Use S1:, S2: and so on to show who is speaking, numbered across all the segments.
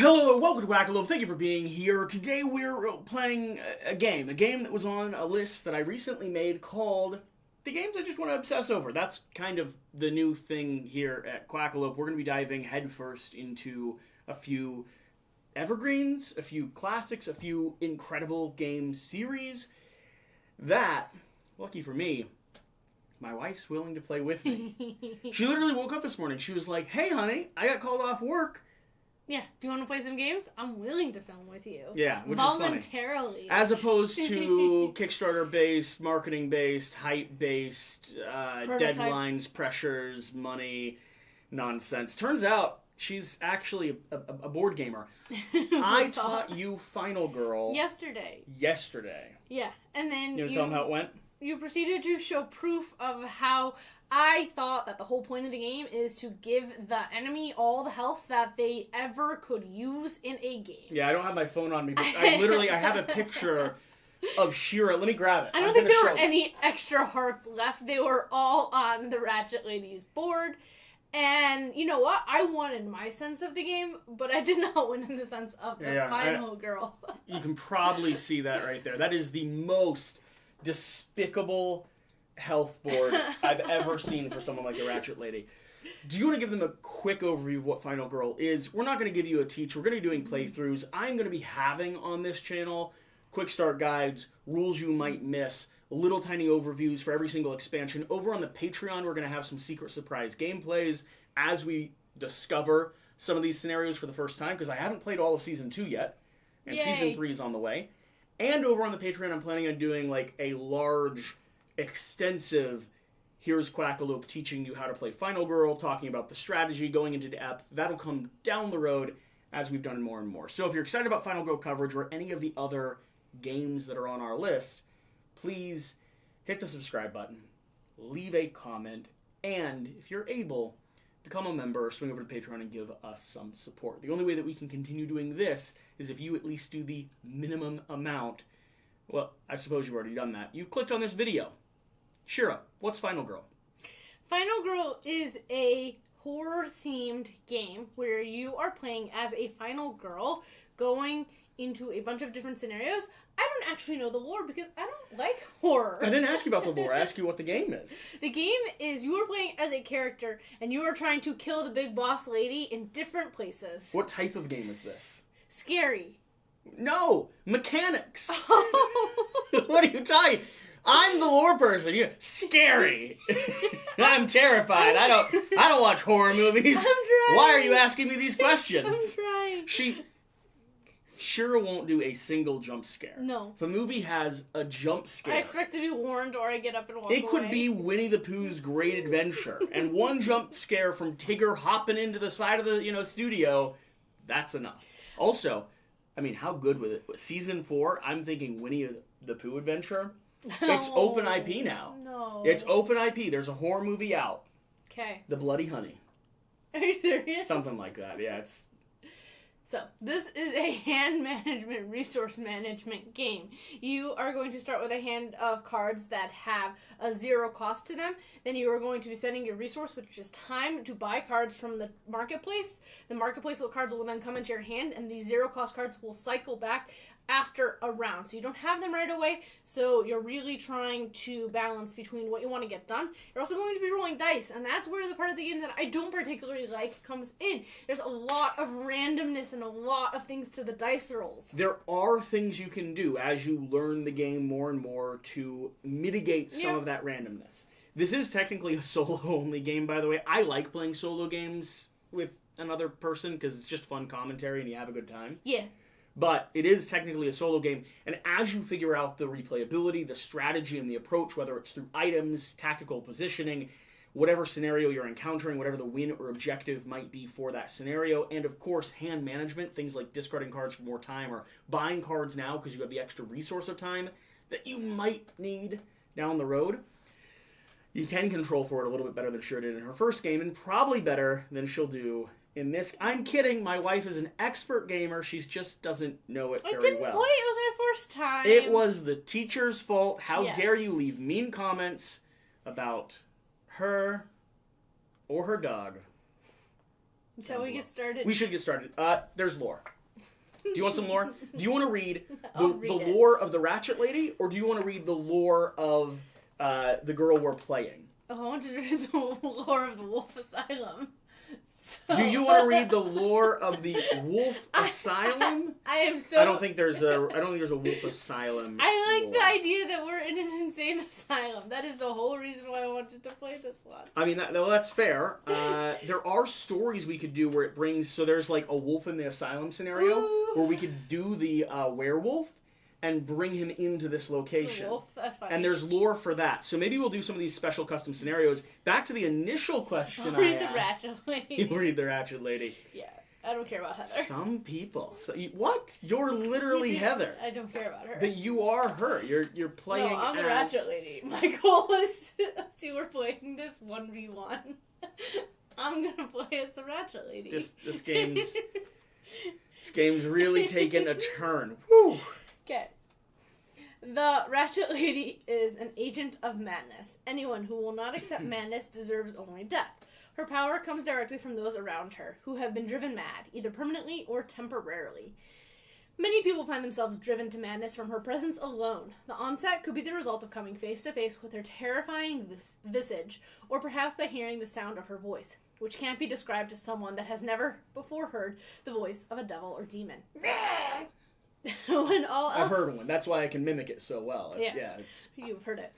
S1: Hello, welcome to Quackalope. Thank you for being here. Today we're playing a game that was on a list that I recently made called The Games I Just Want to Obsess Over. That's kind of the new thing here at Quackalope. We're going to be diving headfirst into a few evergreens, a few classics, a few incredible game series that, lucky for me, my wife's willing to play with me. She literally woke up this morning. She was like, "Hey, honey, I got called off work.
S2: Yeah, do you want to play some games? I'm willing to film with you.
S1: Yeah, which
S2: voluntarily.
S1: Is funny. As opposed to Kickstarter-based, marketing-based, hype-based, deadlines, pressures, money, nonsense. Turns out she's actually a board gamer. I taught you Final Girl
S2: yesterday. Yeah, and then
S1: you want to tell them how it went?
S2: You proceeded to show proof of how I thought that the whole point of the game is to give the enemy all the health that they ever could use in a game.
S1: Yeah, I don't have my phone on me, but I have a picture of Shira. Let me grab it.
S2: I don't think there were any extra hearts left. They were all on the Ratchet Lady's board. And you know what? I wanted my sense of the game, but I did not win in the sense of the final girl.
S1: You can probably see that right there. That is the most despicable health board I've ever seen for someone like the Ratchet Lady. Do you want to give them a quick overview of what Final Girl is? We're not going to give you a teach. We're going to be doing playthroughs. I'm going to be having on this channel quick start guides, rules you might miss, little tiny overviews for every single expansion. Over on the Patreon, we're going to have some secret surprise gameplays as we discover some of these scenarios for the first time, because I haven't played all of Season 2 yet, and
S2: Yay.
S1: Season 3 is on the way. And over on the Patreon, I'm planning on doing like a large, extensive, here's Quackalope teaching you how to play Final Girl, talking about the strategy, going into depth. That'll come down the road as we've done more and more. So if you're excited about Final Girl coverage or any of the other games that are on our list, please hit the subscribe button, leave a comment, and if you're able, become a member, swing over to Patreon and give us some support. The only way that we can continue doing this is if you at least do the minimum amount. Well, I suppose you've already done that. You've clicked on this video. Shira, what's Final Girl?
S2: Final Girl is a horror-themed game where you are playing as a final girl going into a bunch of different scenarios. I don't actually know the lore because I don't like horror.
S1: I didn't ask you about the lore. I asked you what the game is.
S2: The game is you are playing as a character and you are trying to kill the big boss lady in different places.
S1: What type of game is this?
S2: Scary.
S1: No! Mechanics! What are you talking? I'm the lore person. You're scary. I'm terrified. I don't watch horror movies.
S2: I'm trying.
S1: Why are you asking me these questions?
S2: I'm trying.
S1: Shira won't do a single jump scare.
S2: No.
S1: If a movie has a jump scare,
S2: I expect to be warned or I get up and walk away.
S1: It could be Winnie the Pooh's Great Adventure. And one jump scare from Tigger hopping into the side of the studio, that's enough. Also, I mean, how good with it? Season 4, I'm thinking Winnie the Pooh Adventure. It's open IP now.
S2: No.
S1: It's open IP. There's a horror movie out.
S2: Okay.
S1: The Bloody Honey.
S2: Are you serious?
S1: Something like that. Yeah, it's...
S2: So, this is a hand management, resource management game. You are going to start with a hand of cards that have a 0 cost to them. Then you are going to be spending your resource, which is time, to buy cards from the marketplace. The marketplace cards will then come into your hand, and the 0 cost cards will cycle back after a round. So you don't have them right away, so you're really trying to balance between what you want to get done. You're also going to be rolling dice, and that's where the part of the game that I don't particularly like comes in. There's a lot of randomness and a lot of things to the dice rolls.
S1: There are things you can do as you learn the game more and more to mitigate some of that randomness. This is technically a solo-only game, by the way. I like playing solo games with another person because it's just fun commentary and you have a good time.
S2: Yeah.
S1: But it is technically a solo game, and as you figure out the replayability, the strategy, and the approach, whether it's through items, tactical positioning, whatever scenario you're encountering, whatever the win or objective might be for that scenario, and of course, hand management, things like discarding cards for more time, or buying cards now because you have the extra resource of time that you might need down the road. You can control for it a little bit better than Shira did in her first game, and probably better than she'll do in this. I'm kidding. My wife is an expert gamer. She just doesn't know it very well.
S2: I didn't play. It was my first time.
S1: It was the teacher's fault. How
S2: Yes.
S1: dare you leave mean comments about her or her dog.
S2: Shall we get started?
S1: We should get started. There's lore. Do you want some lore? Do you want to read the
S2: it.
S1: lore of the Ratchet Lady, or do you want to read the lore of the girl we're playing?
S2: Oh, I want you to read the lore of the Wolf Asylum. So...
S1: Do you want to read the lore of the Wolf Asylum?
S2: I am so.
S1: I don't think there's a Wolf Asylum.
S2: I like
S1: lore.
S2: the idea that we're in an insane asylum. That is the whole reason why I wanted to play this one.
S1: I mean, that's fair. There are stories we could do where it brings. So there's like a wolf in the asylum scenario where we could do the werewolf and bring him into this location.
S2: The wolf? That's fine.
S1: And there's lore for that. So maybe we'll do some of these special custom scenarios. Back to the initial question
S2: I'll read
S1: I
S2: the
S1: asked.
S2: Ratchet Lady.
S1: You'll read the Ratchet Lady.
S2: Yeah, I don't care about Heather.
S1: Some people. What? You're literally Heather.
S2: I don't care about her.
S1: But you are her. You're playing.
S2: No, I'm the
S1: as...
S2: Ratchet Lady. My goal is see, we're playing this 1v1. I'm gonna play as the Ratchet Lady.
S1: This game's really taken a turn. Whew.
S2: Okay. The Ratchet Lady is an agent of madness. Anyone who will not accept madness deserves only death. Her power comes directly from those around her, who have been driven mad, either permanently or temporarily. Many people find themselves driven to madness from her presence alone. The onset could be the result of coming face to face with her terrifying visage, or perhaps by hearing the sound of her voice, which can't be described to someone that has never before heard the voice of a devil or demon. When all else...
S1: I've heard one. That's why I can mimic it so well.
S2: It's... You've heard it.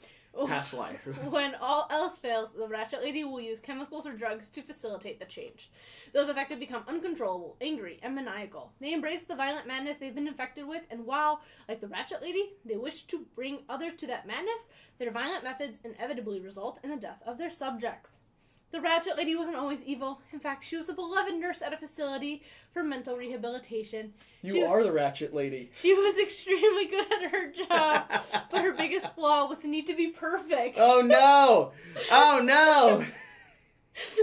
S1: Past life.
S2: When all else fails, the Ratchet Lady will use chemicals or drugs to facilitate the change. Those affected become uncontrollable, angry, and maniacal. They embrace the violent madness they've been infected with, and while, like the Ratchet Lady, they wish to bring others to that madness, their violent methods inevitably result in the death of their subjects. The Ratchet Lady wasn't always evil. In fact, she was a beloved nurse at a facility for mental rehabilitation.
S1: You are the Ratchet Lady.
S2: She was extremely good at her job, but her biggest flaw was the need to be perfect.
S1: Oh no! Oh no!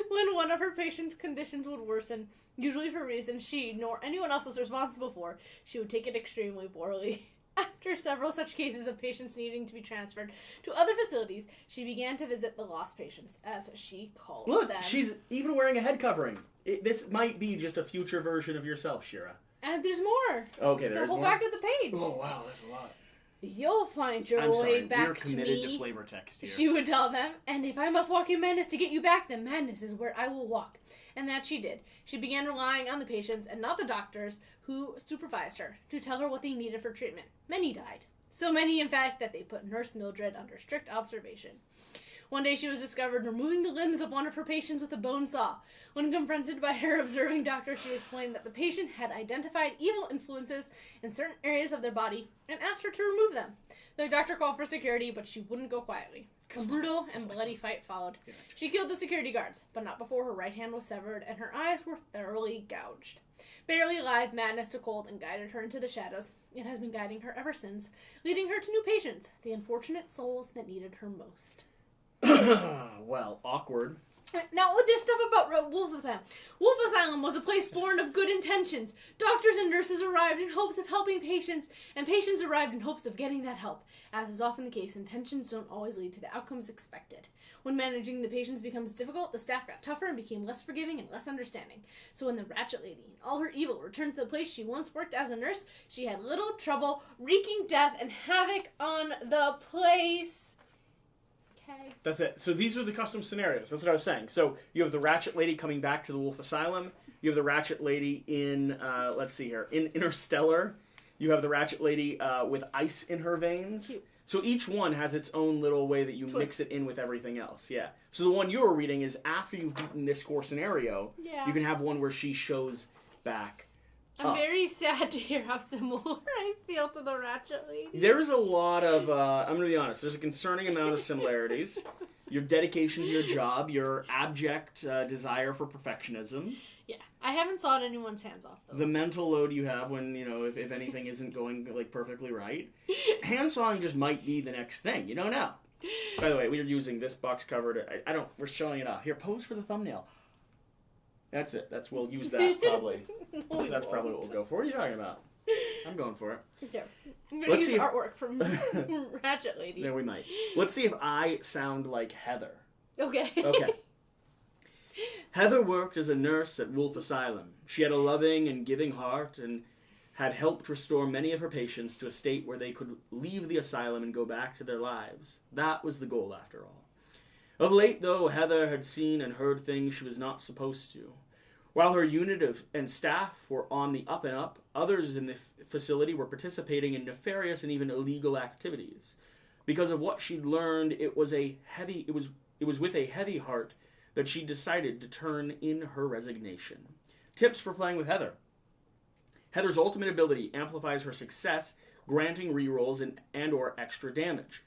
S2: When one of her patients' conditions would worsen, usually for reasons she nor anyone else was responsible for, she would take it extremely poorly. After several such cases of patients needing to be transferred to other facilities, she began to visit the lost patients, as she called them.
S1: Look, she's even wearing a head covering. This might be just a future version of yourself, Shira.
S2: And there's more.
S1: Okay, there's
S2: the whole
S1: more.
S2: back of the page.
S1: Oh wow, that's a lot.
S2: You'll find your
S1: I'm
S2: way
S1: sorry,
S2: back
S1: we're
S2: to
S1: committed
S2: me.
S1: to flavor text here.
S2: She would tell them, and if I must walk in madness to get you back, then madness is where I will walk. And that she did. She began relying on the patients, and not the doctors, who supervised her, to tell her what they needed for treatment. Many died. So many, in fact, that they put Nurse Mildred under strict observation. One day she was discovered removing the limbs of one of her patients with a bone saw. When confronted by her observing doctor, she explained that the patient had identified evil influences in certain areas of their body and asked her to remove them. The doctor called for security, but she wouldn't go quietly. A brutal and bloody fight followed. She killed the security guards, but not before her right hand was severed and her eyes were thoroughly gouged. Barely alive, madness took hold and guided her into the shadows. It has been guiding her ever since, leading her to new patients, the unfortunate souls that needed her most.
S1: Well, awkward.
S2: Now, with this stuff about Wolf Asylum. Wolf Asylum was a place born of good intentions. Doctors and nurses arrived in hopes of helping patients, and patients arrived in hopes of getting that help. As is often the case, intentions don't always lead to the outcomes expected. When managing the patients becomes difficult, the staff got tougher and became less forgiving and less understanding. So when the Ratchet Lady, in all her evil, returned to the place she once worked as a nurse, she had little trouble wreaking death and havoc on the place. Okay.
S1: That's it. So these are the custom scenarios. That's what I was saying. So you have the Ratchet Lady coming back to the Wolf Asylum. You have the Ratchet Lady in, let's see here, in Interstellar. You have the Ratchet Lady with ice in her veins.
S2: Cute.
S1: So each one has its own little way that you mix it in with everything else. Yeah. So the one you're reading is after you've beaten this core scenario, you can have one where she shows back.
S2: I'm very sad to hear how similar I feel to the Ratchet Lady.
S1: There's a lot of, I'm going to be honest, there's a concerning amount of similarities. Your dedication to your job, your abject desire for perfectionism.
S2: Yeah, I haven't sawed anyone's hands off, though.
S1: The mental load you have when, if anything isn't going, perfectly right. Hand sawing just might be the next thing. You don't know. By the way, we are using this box cover to, we're showing it off. Here, pose for the thumbnail. That's it. We'll use that, probably.
S2: No,
S1: That's probably what we'll go for. What are you talking about? I'm going for it.
S2: Okay. I'm going to use artwork from Ratchet Lady.
S1: Yeah, we might. Let's see if I sound like Heather.
S2: Okay.
S1: Okay. Heather worked as a nurse at Wolf Asylum. She had a loving and giving heart and had helped restore many of her patients to a state where they could leave the asylum and go back to their lives. That was the goal, after all. Of late, though, Heather had seen and heard things she was not supposed to. While her unit and staff were on the up and up, others in the facility were participating in nefarious and even illegal activities. Because of what she'd learned, it was with a heavy heart that she decided to turn in her resignation. Tips for playing with Heather. Heather's ultimate ability amplifies her success, granting rerolls and or extra damage.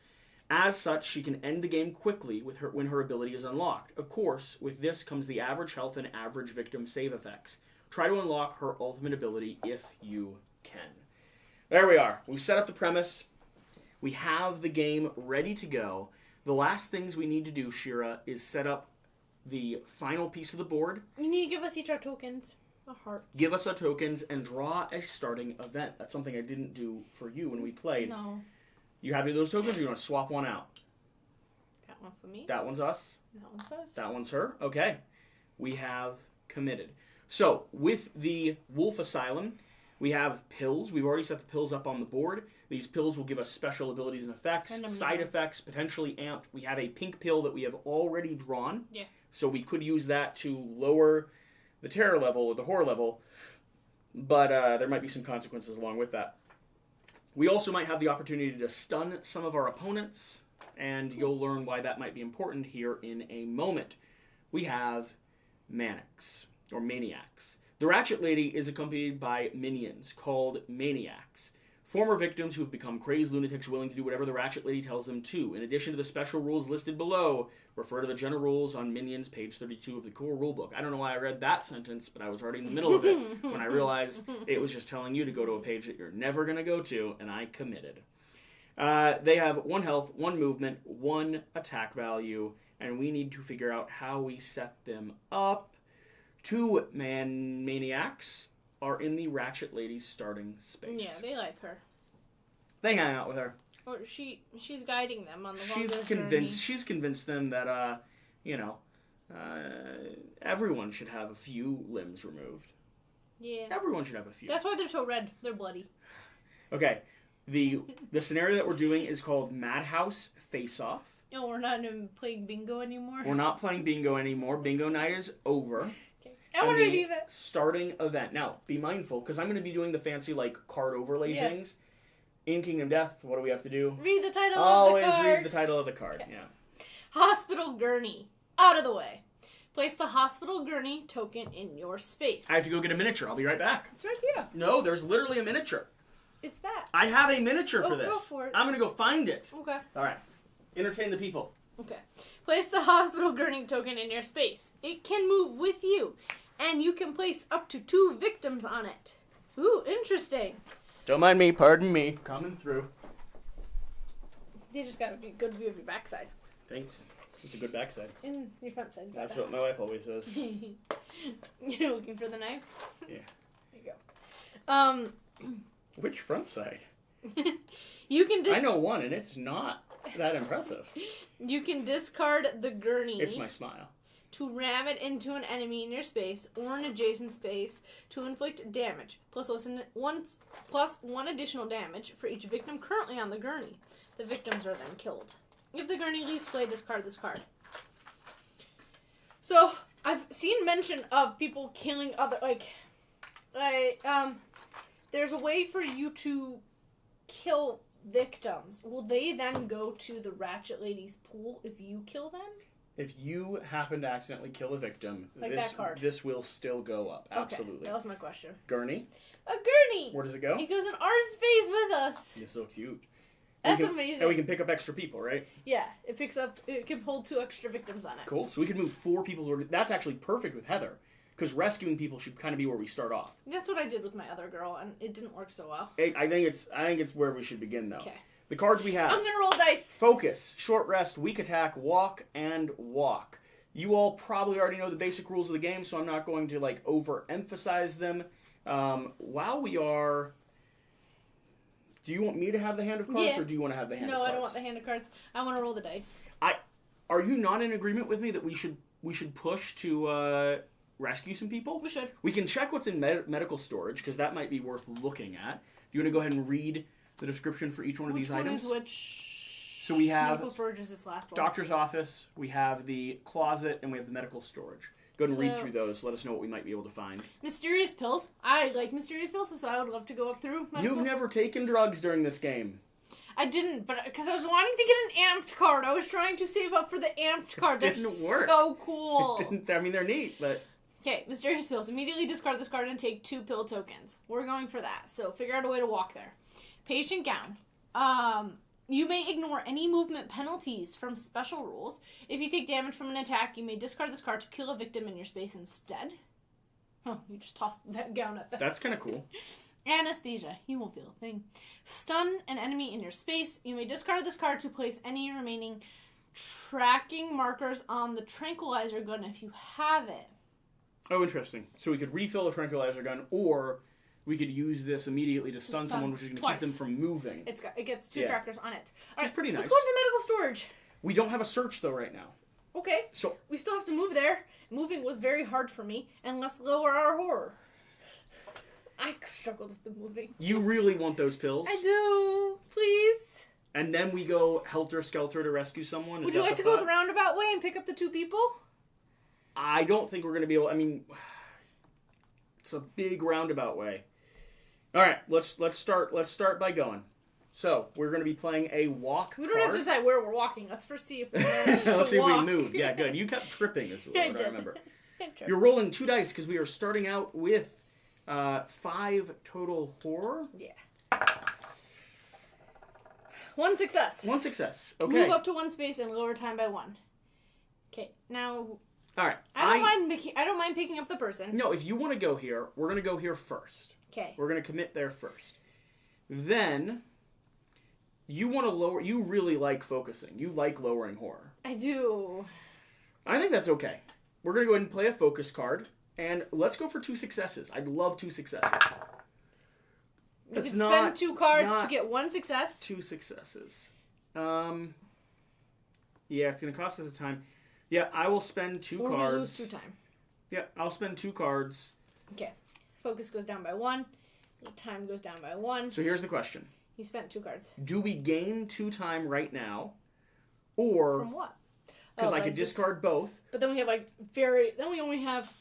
S1: As such, she can end the game quickly when her ability is unlocked. Of course, with this comes the average health and average victim save effects. Try to unlock her ultimate ability if you can. There we are. We've set up the premise. We have the game ready to go. The last things we need to do, Shira, is set up the final piece of the board.
S2: You need to give us each our tokens. A heart.
S1: Give us our tokens and draw a starting event. That's something I didn't do for you when we played.
S2: No.
S1: You happy with those tokens, or you want to swap one out?
S2: That one for me.
S1: That one's us.
S2: That one's us.
S1: That one's her. Okay. We have committed. So, with the Wolf Asylum, we have pills. We've already set the pills up on the board. These pills will give us special abilities and effects, side effects, potentially amped. We have a pink pill that we have already drawn.
S2: Yeah.
S1: So we could use that to lower the terror level or the horror level, but there might be some consequences along with that. We also might have the opportunity to stun some of our opponents, and you'll learn why that might be important here in a moment. We have Manics, or Maniacs. The Ratchet Lady is accompanied by minions called Maniacs. Former victims who have become crazed lunatics willing to do whatever the Ratchet Lady tells them to. In addition to the special rules listed below, refer to the general rules on Minions, page 32 of the core rulebook. I don't know why I read that sentence, but I was already in the middle of it when I realized it was just telling you to go to a page that you're never going to go to, and I committed. They have 1 health, 1 movement, 1 attack value, and we need to figure out how we set them up. 2 maniacs are in the Ratchet Lady's starting space.
S2: Yeah, they like her.
S1: They hang out with her.
S2: Or she's guiding them on the
S1: She's convinced them that everyone should have a few limbs removed.
S2: Yeah.
S1: Everyone should have a few.
S2: That's why they're so red. They're bloody.
S1: Okay. The scenario that we're doing is called Madhouse Face Off.
S2: No, we're not even playing bingo anymore.
S1: We're not playing bingo anymore. Bingo night is over.
S2: Okay. I want to leave it.
S1: Starting event. Now, be mindful, because I'm going to be doing the fancy, card overlay things. In Kingdom Death, what do we have to do?
S2: Read the title
S1: of
S2: the card.
S1: Always read the title of the card,
S2: Okay.
S1: yeah.
S2: Hospital Gurney. Out of the way. Place the Hospital Gurney token in your space.
S1: I have to go get a miniature. I'll be right back.
S2: It's right here.
S1: No, there's literally a miniature.
S2: It's that.
S1: I have a miniature for this.
S2: Go for it.
S1: I'm going to go find it.
S2: Okay.
S1: All right. Entertain the people.
S2: Okay. Place the Hospital Gurney token in your space. It can move with you, and you can place up to 2 victims on it. Ooh, interesting.
S1: Don't mind me. Pardon me. Coming through.
S2: You just got a good view of your backside.
S1: Thanks. It's a good backside.
S2: And your front side.
S1: That's what my wife always says.
S2: You're looking for the knife?
S1: Yeah.
S2: There you go.
S1: Which front side?
S2: You can
S1: I know one, and it's not that impressive. You
S2: can discard the gurney.
S1: It's my smile.
S2: To ram it into an enemy in your space or an adjacent space to inflict damage, plus one additional damage for each victim currently on the gurney. The victims are then killed. If the gurney leaves play, discard this card. So, I've seen mention of people killing other, there's a way for you to kill victims. Will they then go to the Ratchet Lady's pool if you kill them?
S1: If you happen to accidentally kill a victim,
S2: that card.
S1: This will still go up. Absolutely.
S2: Okay, that was my question.
S1: Gurney?
S2: A gurney!
S1: Where does it go?
S2: It goes in our space with us.
S1: It's so cute.
S2: That's amazing.
S1: And we can pick up extra people, right?
S2: Yeah, it can hold 2 extra victims on it.
S1: Cool. So we can move 4 people. That's actually perfect with Heather, because rescuing people should kind of be where we start off.
S2: That's what I did with my other girl, and it didn't work so well.
S1: I think it's where we should begin, though.
S2: Okay.
S1: The cards we have.
S2: I'm gonna roll dice. Focus,
S1: short rest, weak attack, walk, and walk. You all probably already know the basic rules of the game, so I'm not going to overemphasize them. While we are... Do you want me to have the hand of cards, or do you want to have the hand of cards?
S2: No, I don't want the hand of cards. I want to roll the dice.
S1: Are you not in agreement with me that we should we should push to rescue some people.
S2: We should.
S1: We can check what's in medical storage, because that might be worth looking at. Do you want to go ahead and read the description for each one of these items?
S2: Which one is which?
S1: So we have...
S2: Medical storage is this last one.
S1: Doctor's office, we have the closet, and we have the medical storage. Go ahead and read through those. Let us know what we might be able to find.
S2: Mysterious pills. I like mysterious pills, so I would love to go up through medical.
S1: You've never taken drugs during this game.
S2: I didn't, but because I was wanting to get an amped card. I was trying to save up for the amped card. They're so cool.
S1: It didn't. I mean, they're neat, but...
S2: Okay, mysterious pills. Immediately discard this card and take 2 pill tokens. We're going for that, so figure out a way to walk there. Patient gown. You may ignore any movement penalties from special rules. If you take damage from an attack, you may discard this card to kill a victim in your space instead. Oh, you just tossed that gown at them.
S1: That's kind of cool.
S2: Anesthesia. You won't feel a thing. Stun an enemy in your space. You may discard this card to place any remaining tracking markers on the tranquilizer gun if you have it.
S1: Oh, interesting. So we could refill the tranquilizer gun, or we could use this immediately to stun someone, which is going to keep them from moving.
S2: It gets 2 trackers on it.
S1: All right, pretty nice.
S2: Let's go into medical storage.
S1: We don't have a search, though, right now.
S2: Okay.
S1: So
S2: we still have to move there. Moving was very hard for me, and let's lower our horror. I struggled with the moving.
S1: You really want those pills?
S2: I do. Please.
S1: And then we go helter-skelter to rescue someone?
S2: Would you like to go the roundabout way and pick up the 2 people?
S1: I don't think we're going to be able... I mean, it's a big roundabout way. All right, let's start by going. So, we're going to be playing a walk
S2: We don't have to decide where we're walking. Let's first see if we
S1: manage to Let's see walk. If we move. Yeah, good. You kept tripping, is what I remember. You're rolling 2 dice because we are starting out with 5 total horror.
S2: Yeah. 1 success.
S1: 1 success. Okay.
S2: Move up to 1 space and lower time by 1. Okay, now...
S1: All right.
S2: I don't mind picking up the person.
S1: No, if you want to go here, we're going to go here first.
S2: Okay.
S1: We're going to commit there first. Then, you want to lower... You really like focusing. You like lowering horror.
S2: I do.
S1: I think that's okay. We're going to go ahead and play a focus card. And let's go for 2 successes. I'd love 2 successes.
S2: You can spend 2 cards to get 1 success.
S1: 2 successes. Yeah, it's going to cost us a time. Yeah, I will spend 2 cards.
S2: Or we lose 2 time.
S1: Yeah, I'll spend 2 cards.
S2: Okay. Focus goes down by 1. The time goes down by 1.
S1: So here's the question.
S2: You spent 2 cards.
S1: Do we gain 2 time right now? Or...
S2: From what?
S1: Because I could discard both.
S2: But then we have then we only have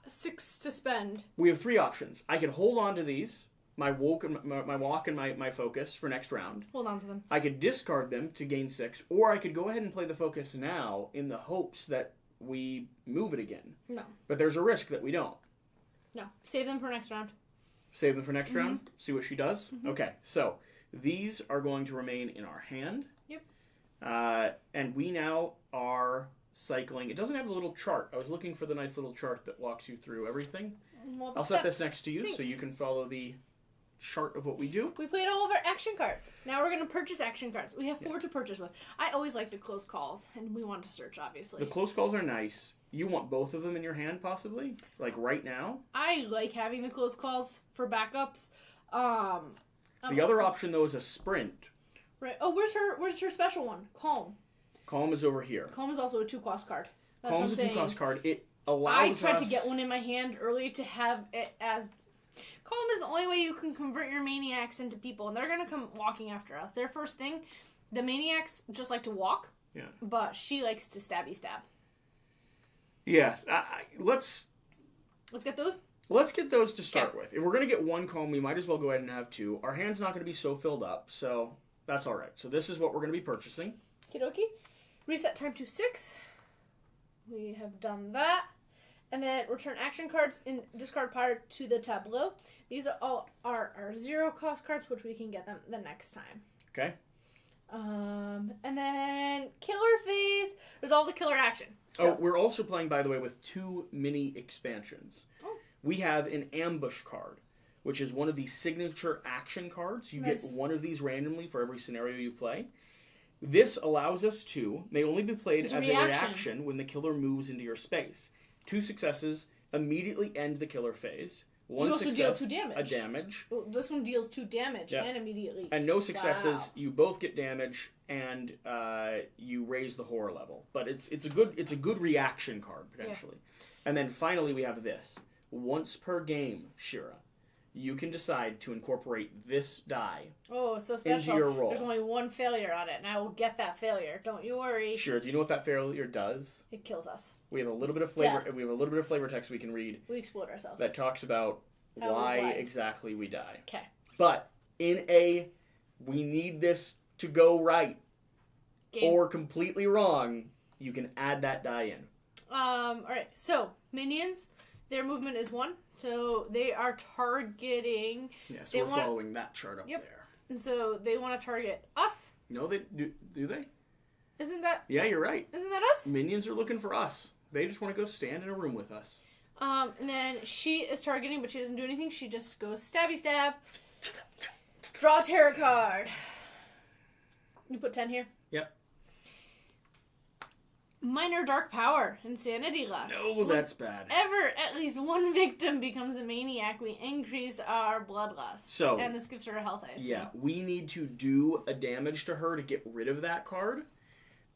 S2: 6 to spend.
S1: We have 3 options. I could hold on to these. My walk and my focus for next round.
S2: Hold on to them.
S1: I could discard them to gain 6, or I could go ahead and play the focus now in the hopes that we move it again.
S2: No.
S1: But there's a risk that we don't.
S2: No. Save them for next round.
S1: Save them for next round? See what she does? Mm-hmm. Okay, so these are going to remain in our hand.
S2: Yep.
S1: And we now are cycling. It doesn't have a little chart. I was looking for the nice little chart that walks you through everything.
S2: Well,
S1: I'll set this next to you so you can follow the chart of what we do.
S2: We played all of our action cards. Now we're going to purchase action cards. We have 4 to purchase with. I always like the close calls, and we want to search, obviously.
S1: The close calls are nice. You want both of them in your hand, possibly? Like right now?
S2: I like having the close calls for backups.
S1: The other option, though, is a sprint.
S2: Right. Oh, where's her special one? Calm.
S1: Calm is over here.
S2: Calm is also a 2-cost card.
S1: Calm is a 2-cost card. It allows
S2: I tried to get one in my hand early to have it as... Calm is the only way you can convert your maniacs into people, and they're going to come walking after us. Their first thing, the maniacs just like to walk, but she likes to stabby stab.
S1: Yeah, let's
S2: get those?
S1: Let's get those to start with. If we're going to get 1 calm, we might as well go ahead and have 2. Our hand's not going to be so filled up, so that's all right. So this is what we're going to be purchasing.
S2: Okie dokie. Reset time to 6. We have done that. And then return action cards in discard pile to the tableau. These are all our 0-cost cards, which we can get them the next time.
S1: Okay.
S2: And then killer phase. Resolve the killer action.
S1: So, we're also playing, by the way, with 2 mini expansions.
S2: Oh.
S1: We have an ambush card, which is one of the signature action cards. You get one of these randomly for every scenario you play. This allows us to, may only be played as a reaction when the killer moves into your space. 2 successes immediately end the killer phase. One
S2: you also
S1: success,
S2: deal 2 damage.
S1: a damage.
S2: Oh, this one deals 2 damage
S1: Yep.
S2: and immediately.
S1: And no successes,
S2: Wow.
S1: you both get damage, and you raise the horror level. But it's a good reaction card potentially. Yeah. And then finally we have this. Once per game, Shira, you can decide to incorporate this die.
S2: Oh, so special.
S1: Into your roll.
S2: There's only 1 failure on it, and I will get that failure. Don't you worry.
S1: Sure. Do you know what that failure does?
S2: It kills us.
S1: We have a little bit of flavor.
S2: Death.
S1: We have a little bit of flavor text we can read.
S2: We explode ourselves.
S1: That talks about
S2: How
S1: why
S2: we die.
S1: exactly we die.
S2: Okay.
S1: But we need this to go right
S2: Game.
S1: or completely wrong. You can add that die in.
S2: All right. So minions, their movement is 1, so they are targeting.
S1: Yeah, so we're following that chart up there.
S2: And so they want to target us.
S1: No, they do they?
S2: Isn't that?
S1: Yeah, you're right.
S2: Isn't that us?
S1: Minions are looking for us. They just want to go stand in a room with us.
S2: And then she is targeting, but she doesn't do anything. She just goes stabby stab. Draw a tarot card. You put 10 here.
S1: Yep.
S2: Minor dark power, insanity lust.
S1: No, that's bad.
S2: Ever at least 1 victim becomes a maniac, we increase our bloodlust.
S1: So,
S2: and this gives her a health ice.
S1: Yeah, we need to do a damage to her to get rid of that card,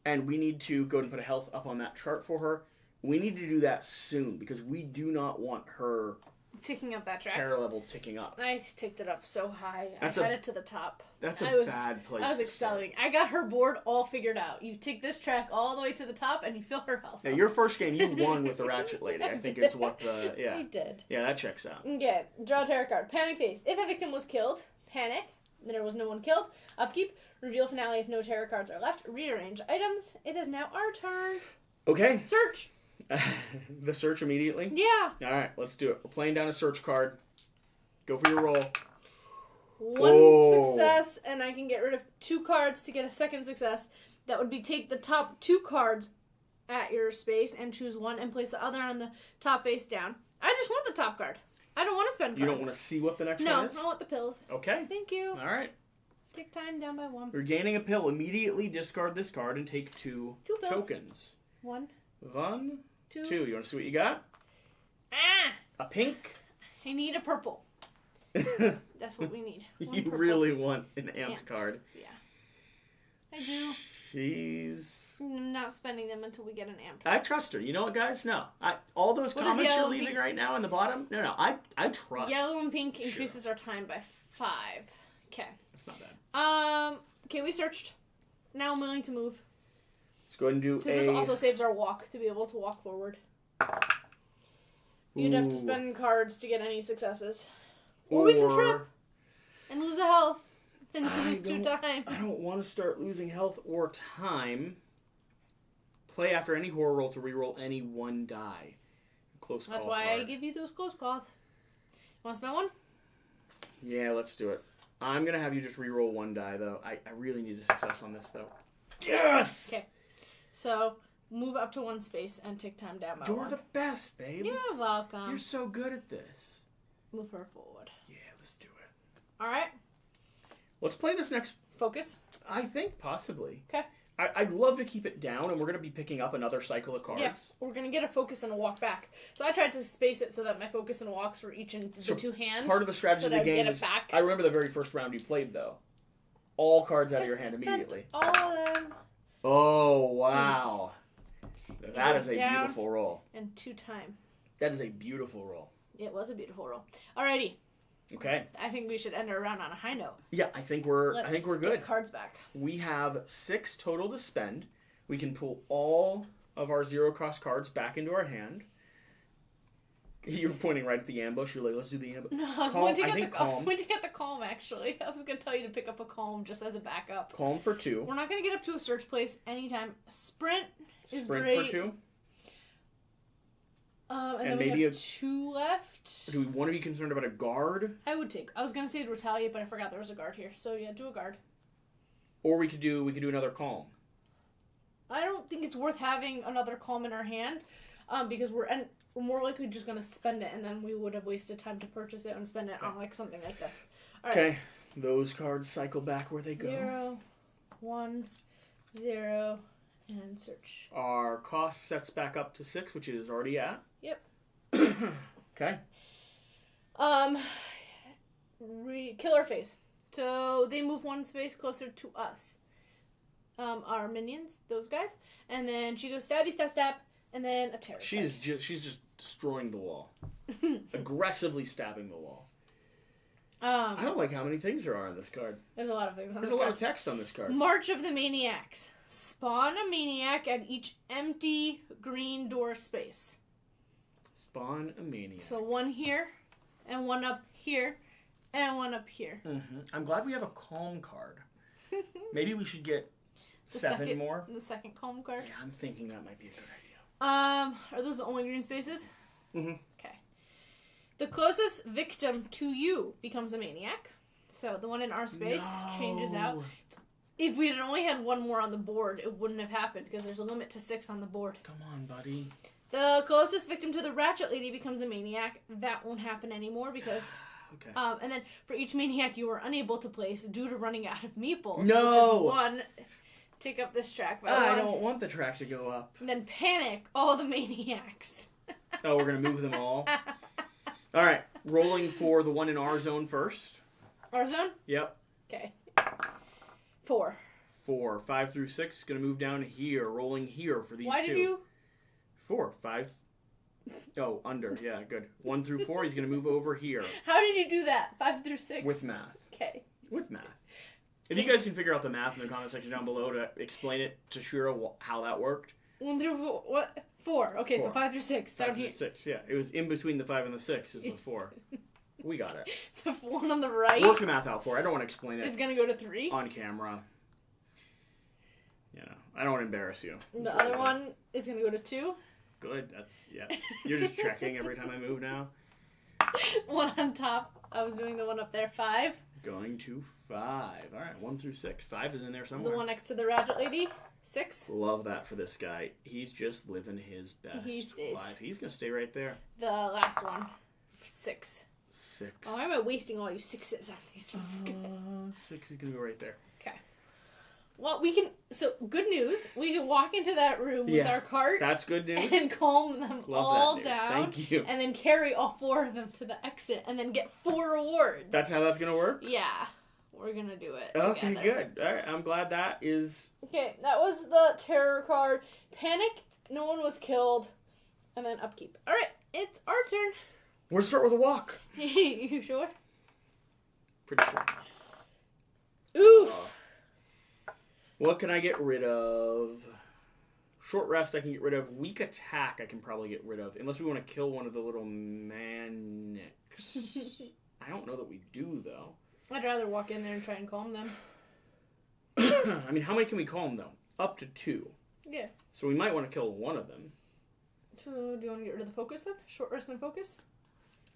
S1: and we need to go and put a health up on that chart for her. We need to do that soon because we do not want her
S2: ticking up that track.
S1: terror level ticking up.
S2: I ticked it up so high.
S1: That's
S2: I had it to the top.
S1: That's bad place.
S2: I was excelling. I got her board all figured out. You take this track all the way to the top, and you fill her health.
S1: Yeah, your first game, you won with the Ratchet Lady. I think is what the
S2: I did.
S1: Yeah, that checks out.
S2: Okay, draw a tarot card. Panic phase. If a victim was killed, panic. Then there was no one killed. Upkeep. Reveal finale if no tarot cards are left. Rearrange items. It is now our turn.
S1: Okay.
S2: Search.
S1: The search immediately?
S2: Yeah.
S1: All right, let's do it. We're playing down a search card. Go for your roll.
S2: 1 success, and I can get rid of 2 cards to get a second success. That would be take the top 2 cards at your space and choose 1 and place the other on the top face down. I just want the top card. I don't want to spend cards.
S1: You don't want to see what the next one is?
S2: No, I want the pills.
S1: Okay.
S2: Thank you.
S1: All right.
S2: Take time down by 1.
S1: Regaining a pill. Immediately discard this card and take 2
S2: pills.
S1: tokens.
S2: 1.
S1: 2. You want to see what you got?
S2: Ah!
S1: A pink.
S2: I need a purple. That's what we need.
S1: You really want an amped card.
S2: Yeah. I do. I'm not spending them until we get an amp.
S1: I trust her. You know what, guys? No. All those comments you're leaving right now in the bottom, no. I trust.
S2: Yellow and pink increases our time by 5. Okay.
S1: That's not bad.
S2: Okay, we searched. Now I'm willing to move.
S1: Let's go ahead and do
S2: Because this also saves our walk, to be able to walk forward. You'd have to spend cards to get any successes. Or we can trip and lose a health and lose 2 time.
S1: I don't want to start losing health or time. Play after any horror roll to reroll any 1 die. Close call.
S2: That's why
S1: card.
S2: I give you those close calls. Want to spend 1?
S1: Yeah, let's do it. I'm going to have you just reroll 1 die, though. I really need a success on this, though. Yes!
S2: Okay. So, move up to 1 space and take time down by 1.
S1: You're the best, babe.
S2: You're welcome.
S1: You're so good at this.
S2: Move her forward.
S1: Yeah, let's do it.
S2: Alright.
S1: Let's play this next.
S2: Focus.
S1: I think, possibly.
S2: Okay.
S1: I'd love to keep it down, and we're going to be picking up another cycle of cards.
S2: Yeah, we're going to get a focus and a walk back. So I tried to space it so that my focus and walks were each in the 2 hands.
S1: Part of the strategy of the game is, I remember the very first round you played, though. All cards out of your hand immediately.
S2: All of them.
S1: Oh, wow. That is a beautiful roll.
S2: And 2 time.
S1: That is a beautiful roll.
S2: It was a beautiful roll. Alrighty.
S1: Okay.
S2: I think we should end our round on a high note.
S1: Yeah, I think we're good.
S2: Get cards back.
S1: We have 6 total to spend. We can pull all of our 0-cost cards back into our hand. You're pointing right at the ambush. You're like, let's do the ambush.
S2: No, I was pointing at the calm, actually. I was going to tell you to pick up a calm just as a backup.
S1: Calm for 2.
S2: We're not going to get up to a search place anytime. Sprint is
S1: Sprint
S2: great.
S1: for 2.
S2: And then maybe we have 2 left.
S1: Do we want to be concerned about a guard?
S2: I would take. I was going to say to retaliate, but I forgot there was a guard here. So yeah, do a guard.
S1: Or we could do another calm.
S2: I don't think it's worth having another calm in our hand, because we're more likely just going to spend it, and then we would have wasted time to purchase it and spend it on like something like this. All right.
S1: Okay, those cards cycle back where they go.
S2: 0, 1, 0, and search.
S1: Our cost sets back up to 6, which it is already at.
S2: Yep.
S1: Okay.
S2: Killer phase. So they move one space closer to us. Our minions, those guys. And then she goes stabby, stab, stab, and then a terror.
S1: She's just destroying the wall. Aggressively stabbing the wall. I don't like how many things there are on this card.
S2: There's a lot of things on
S1: There's
S2: this card.
S1: a lot of text on this card.
S2: March of the Maniacs. Spawn a maniac at each empty green door space.
S1: Spawn a maniac.
S2: So one here, and one up here, and one up here.
S1: Mm-hmm. I'm glad we have a calm card. Maybe we should get seven more.
S2: The second calm card.
S1: Yeah, I'm thinking that might be a good idea.
S2: Are those the only green spaces?
S1: Mm-hmm.
S2: Okay. The closest victim to you becomes a maniac. So the one in our space changes out. If we had only had one more on the board, it wouldn't have happened because there's a limit to 6 on the board.
S1: Come on, buddy.
S2: The closest victim to the Ratchet Lady becomes a maniac. That won't happen anymore because...
S1: Okay.
S2: And then for each maniac you were unable to place due to running out of meeples.
S1: No!
S2: Which is one. Take up this track by
S1: I
S2: one.
S1: don't want the track to go up.
S2: And then panic all the maniacs.
S1: Oh, we're going to move them all? All right. Rolling for the one in our zone first.
S2: Our zone?
S1: Yep.
S2: Okay. 4.
S1: 4. 5 through 6 is going to move down here. Rolling here for these two.
S2: Why did you?
S1: 4. 5. Oh, under. Yeah, good. 1 through 4, he's going to move over here.
S2: How did you do that? 5 through 6?
S1: With math.
S2: Okay.
S1: With math. If you guys can figure out the math in the comment section down below to explain it to Shira how that worked.
S2: 1 through 4. What? 4. Okay, 4. So 5 through 6.
S1: 5 through 6, yeah. It was in between the 5 and the 6 is the 4. We got it.
S2: The one on the right.
S1: Work the math out for it. I don't want to explain it.
S2: It's going to go to 3.
S1: On camera. You know, I don't want to embarrass you.
S2: The other one is going to go to 2.
S1: Good. That's, yeah. You're just checking every time I move now.
S2: One on top. I was doing the one up there. 5.
S1: Going to 5. All right, 1 through 6. 5 is in there somewhere.
S2: The one next to the Ratchet Lady. 6.
S1: Love that for this guy. He's just living his best life. He's going to stay right there.
S2: The last one. 6.
S1: 6.
S2: Oh, why am I wasting all you 6s on these?
S1: 6 is going to go right there.
S2: Okay. Well, we can... So, good news. We can walk into that room with our cart.
S1: That's good news.
S2: And calm them all down.
S1: Thank you.
S2: And then carry all 4 of them to the exit. And then get 4 rewards.
S1: That's how that's going to work?
S2: Yeah. We're going to do it
S1: Okay,
S2: together.
S1: good. All right, I'm glad that is...
S2: Okay, that was the terror card. Panic, no one was killed. And then upkeep. All right, it's our turn.
S1: We'll start with a walk.
S2: You sure?
S1: Pretty sure.
S2: Oof.
S1: What can I get rid of? Short rest I can get rid of. Weak attack I can probably get rid of. Unless we want to kill one of the little manics. I don't know that we do, though.
S2: I'd rather walk in there and try and calm them.
S1: I mean, how many can we calm, though? Up to 2.
S2: Yeah.
S1: So we might want to kill one of them.
S2: So, do you want to get rid of the focus, then? Short rest and focus?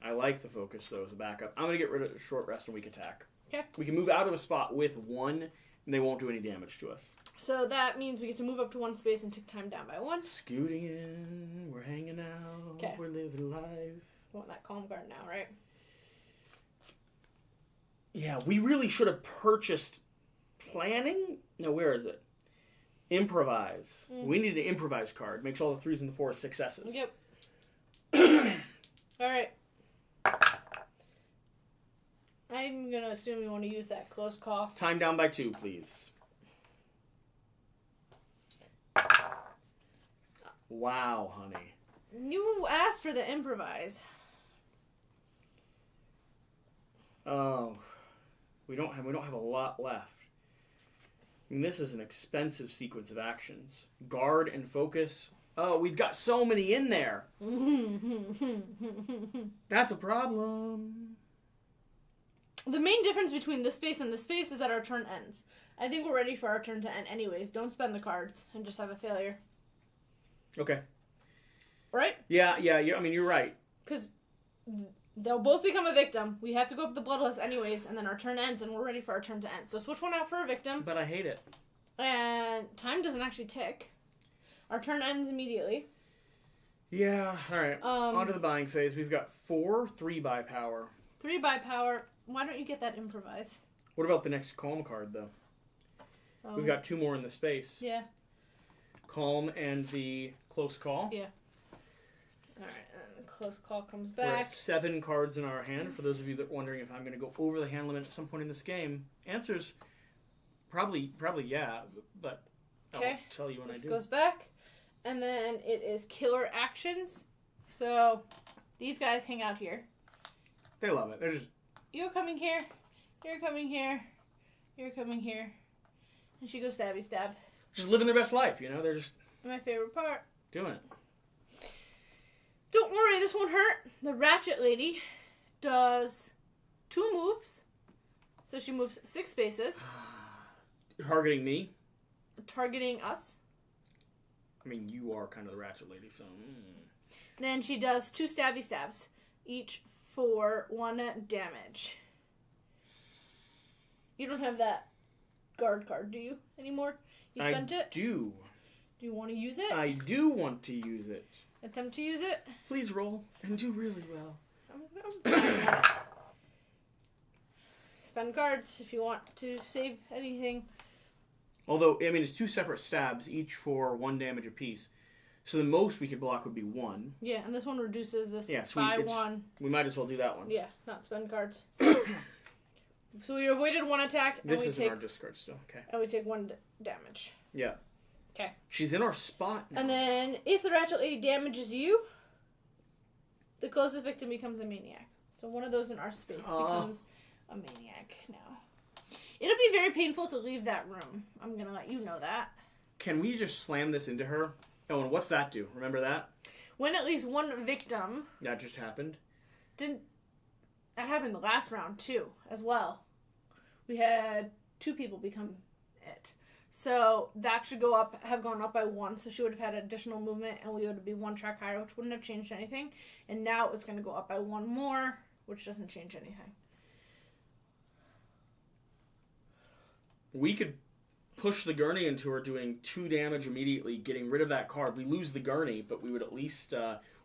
S1: I like the focus, though, as a backup. I'm going to get rid of short rest and weak attack.
S2: Okay.
S1: We can move out of a spot with 1, and they won't do any damage to us.
S2: So that means we get to move up to 1 space and tick time down by 1.
S1: Scooting in, we're hanging out,
S2: okay.
S1: We're living life.
S2: We want that calm card now, right?
S1: Yeah, we really should have purchased planning. No, where is it? Improvise. We need an improvise card. Makes all the 3s and the 4s successes.
S2: Yep. All right. I'm gonna assume you want to use that close call.
S1: Time down by 2, please. Wow, honey.
S2: You asked for the improvise.
S1: Oh, we don't have a lot left. I mean, this is an expensive sequence of actions. Guard and focus. Oh, we've got so many in there. That's a problem.
S2: The main difference between this space and this space is that our turn ends. I think we're ready for our turn to end anyways. Don't spend the cards and just have a failure.
S1: Okay.
S2: Right?
S1: Yeah, I mean, you're right.
S2: Because they'll both become a victim. We have to go up the bloodless anyways, and then our turn ends, and we're ready for our turn to end. So switch one out for a victim.
S1: But I hate it.
S2: And time doesn't actually tick. Our turn ends immediately.
S1: Yeah, alright. On to the buying phase. We've got 4 3-buy power.
S2: 3-buy power. Why don't you get that improvise?
S1: What about the next calm card, though? We've got 2 more in the space.
S2: Yeah. Calm
S1: and the close call.
S2: Yeah. Alright, close call comes
S1: We're
S2: back.
S1: at 7 cards in our hand. For those of you that are wondering if I'm going to go over the hand limit at some point in this game, answer's probably yeah, but I'll tell you when I do.
S2: This goes back. And then it is killer actions. So these guys hang out here.
S1: They love it. They're just...
S2: You're coming here. You're coming here. You're coming here. And she goes stabby stab.
S1: Just living their best life, you know? They're just...
S2: My favorite part.
S1: Doing it.
S2: Don't worry, this won't hurt. The Ratchet Lady does 2 moves. So she moves 6 spaces.
S1: Targeting me?
S2: Targeting us.
S1: I mean, you are kind of the Ratchet Lady, so...
S2: Then she does 2 stabby stabs. Each for 1 damage. You don't have that guard card, do you, anymore? You spent it?
S1: I do.
S2: Do you want to use it?
S1: I do want to use it.
S2: Attempt to use it?
S1: Please roll and do really well.
S2: I'm fine at it. Spend cards if you want to save anything.
S1: Although, I mean, it's 2 separate stabs, each for 1 damage apiece. So the most we could block would be 1.
S2: Yeah, and this one reduces this
S1: so
S2: by 1.
S1: We might as well do that one.
S2: Yeah, not spend cards. So we avoided 1 attack. And
S1: this is in our discard still. Okay.
S2: And we take 1 damage.
S1: Yeah.
S2: Okay.
S1: She's in our spot now.
S2: And then if the Ratchet Lady damages you, the closest victim becomes a maniac. So one of those in our space becomes a maniac now. It'll be very painful to leave that room. I'm going to let you know that.
S1: Can we just slam this into her? Oh, and what's that do? Remember that?
S2: When at least 1 victim...
S1: That just happened?
S2: That happened the last round, too, as well. We had 2 people become it. So that should have gone up by 1. So she would have had additional movement, and we would be 1 track higher, which wouldn't have changed anything. And now it's going to go up by 1 more, which doesn't change anything.
S1: We could push the gurney into her, doing 2 damage immediately, getting rid of that card. We lose the gurney, but we would at least...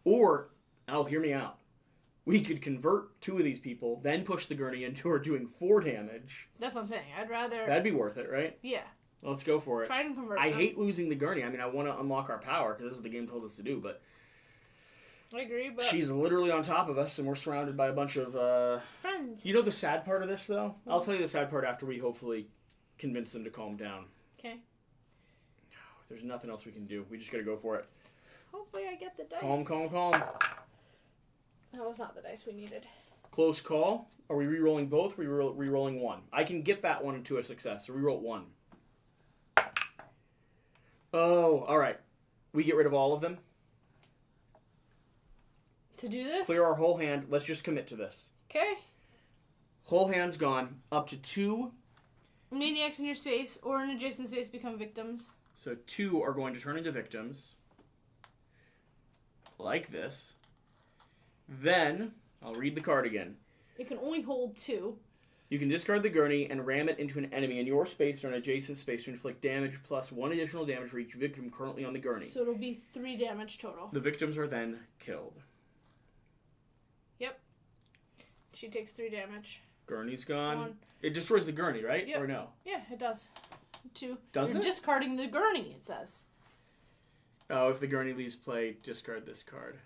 S1: hear me out. We could convert 2 of these people, then push the gurney into her, doing 4 damage.
S2: That's what I'm saying. I'd rather...
S1: That'd be worth it, right?
S2: Yeah.
S1: Let's go for it.
S2: Try and convert
S1: I
S2: them.
S1: hate losing the gurney. I mean, I want to unlock our power, because this is what the game told us to do, but...
S2: I agree, but...
S1: She's literally on top of us, and we're surrounded by a bunch of...
S2: Friends.
S1: You know the sad part of this, though? I'll tell you the sad part after we hopefully convince them to calm down.
S2: Okay.
S1: There's nothing else we can do. We just gotta go for it.
S2: Hopefully I get the dice.
S1: Calm.
S2: That was not the dice we needed.
S1: Close call. Are we re-rolling both? Re-rolling 1. I can get that one into a success, so re-roll 1. Oh, alright. We get rid of all of them?
S2: To do this?
S1: Clear our whole hand. Let's just commit to this.
S2: Okay.
S1: Whole hand's gone. Up to 2.
S2: Maniacs in your space or in adjacent space become victims.
S1: So 2 are going to turn into victims. Like this. Then, I'll read the card again.
S2: It can only hold 2.
S1: You can discard the gurney and ram it into an enemy in your space or an adjacent space to inflict damage plus 1 additional damage for each victim currently on the gurney.
S2: So it'll be 3 damage total.
S1: The victims are then killed.
S2: Yep. She takes 3 damage.
S1: Gurney's gone.
S2: 1.
S1: It destroys the gurney, right?
S2: Yep.
S1: Or no?
S2: Yeah, it does. 2.
S1: Does
S2: You're
S1: it?
S2: discarding the gurney, it says.
S1: Oh, if the gurney leaves play, discard this card.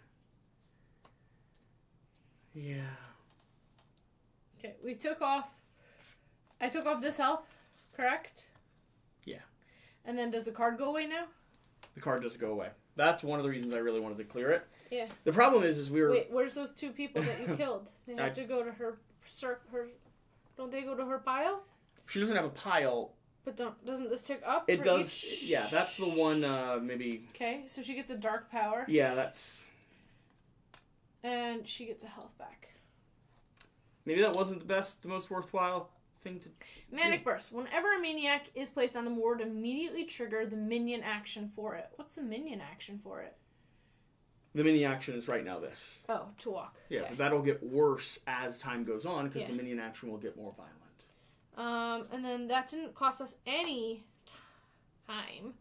S1: Yeah.
S2: Okay, I took off this health, correct?
S1: Yeah.
S2: And then does the card go away now?
S1: The card does go away. That's one of the reasons I really wanted to clear it.
S2: Yeah.
S1: The problem is we were...
S2: Wait, where's those 2 people that you killed? They have to go to her... Don't they go to her pile?
S1: She doesn't have a pile.
S2: But doesn't this tick up?
S1: It
S2: for
S1: does.
S2: Each...
S1: Yeah, that's the one, maybe...
S2: Okay, so she gets a dark power.
S1: Yeah, that's...
S2: And she gets a health back.
S1: Maybe that wasn't the most worthwhile thing to
S2: Manic Burst. Whenever a maniac is placed on the board, immediately trigger the minion action for it. What's the minion action for it?
S1: The mini action is right now this.
S2: Oh, to walk.
S1: Yeah,
S2: Okay.
S1: but that'll get worse as time goes on because
S2: Yeah.
S1: the minion action will get more violent.
S2: And then that didn't cost us any time.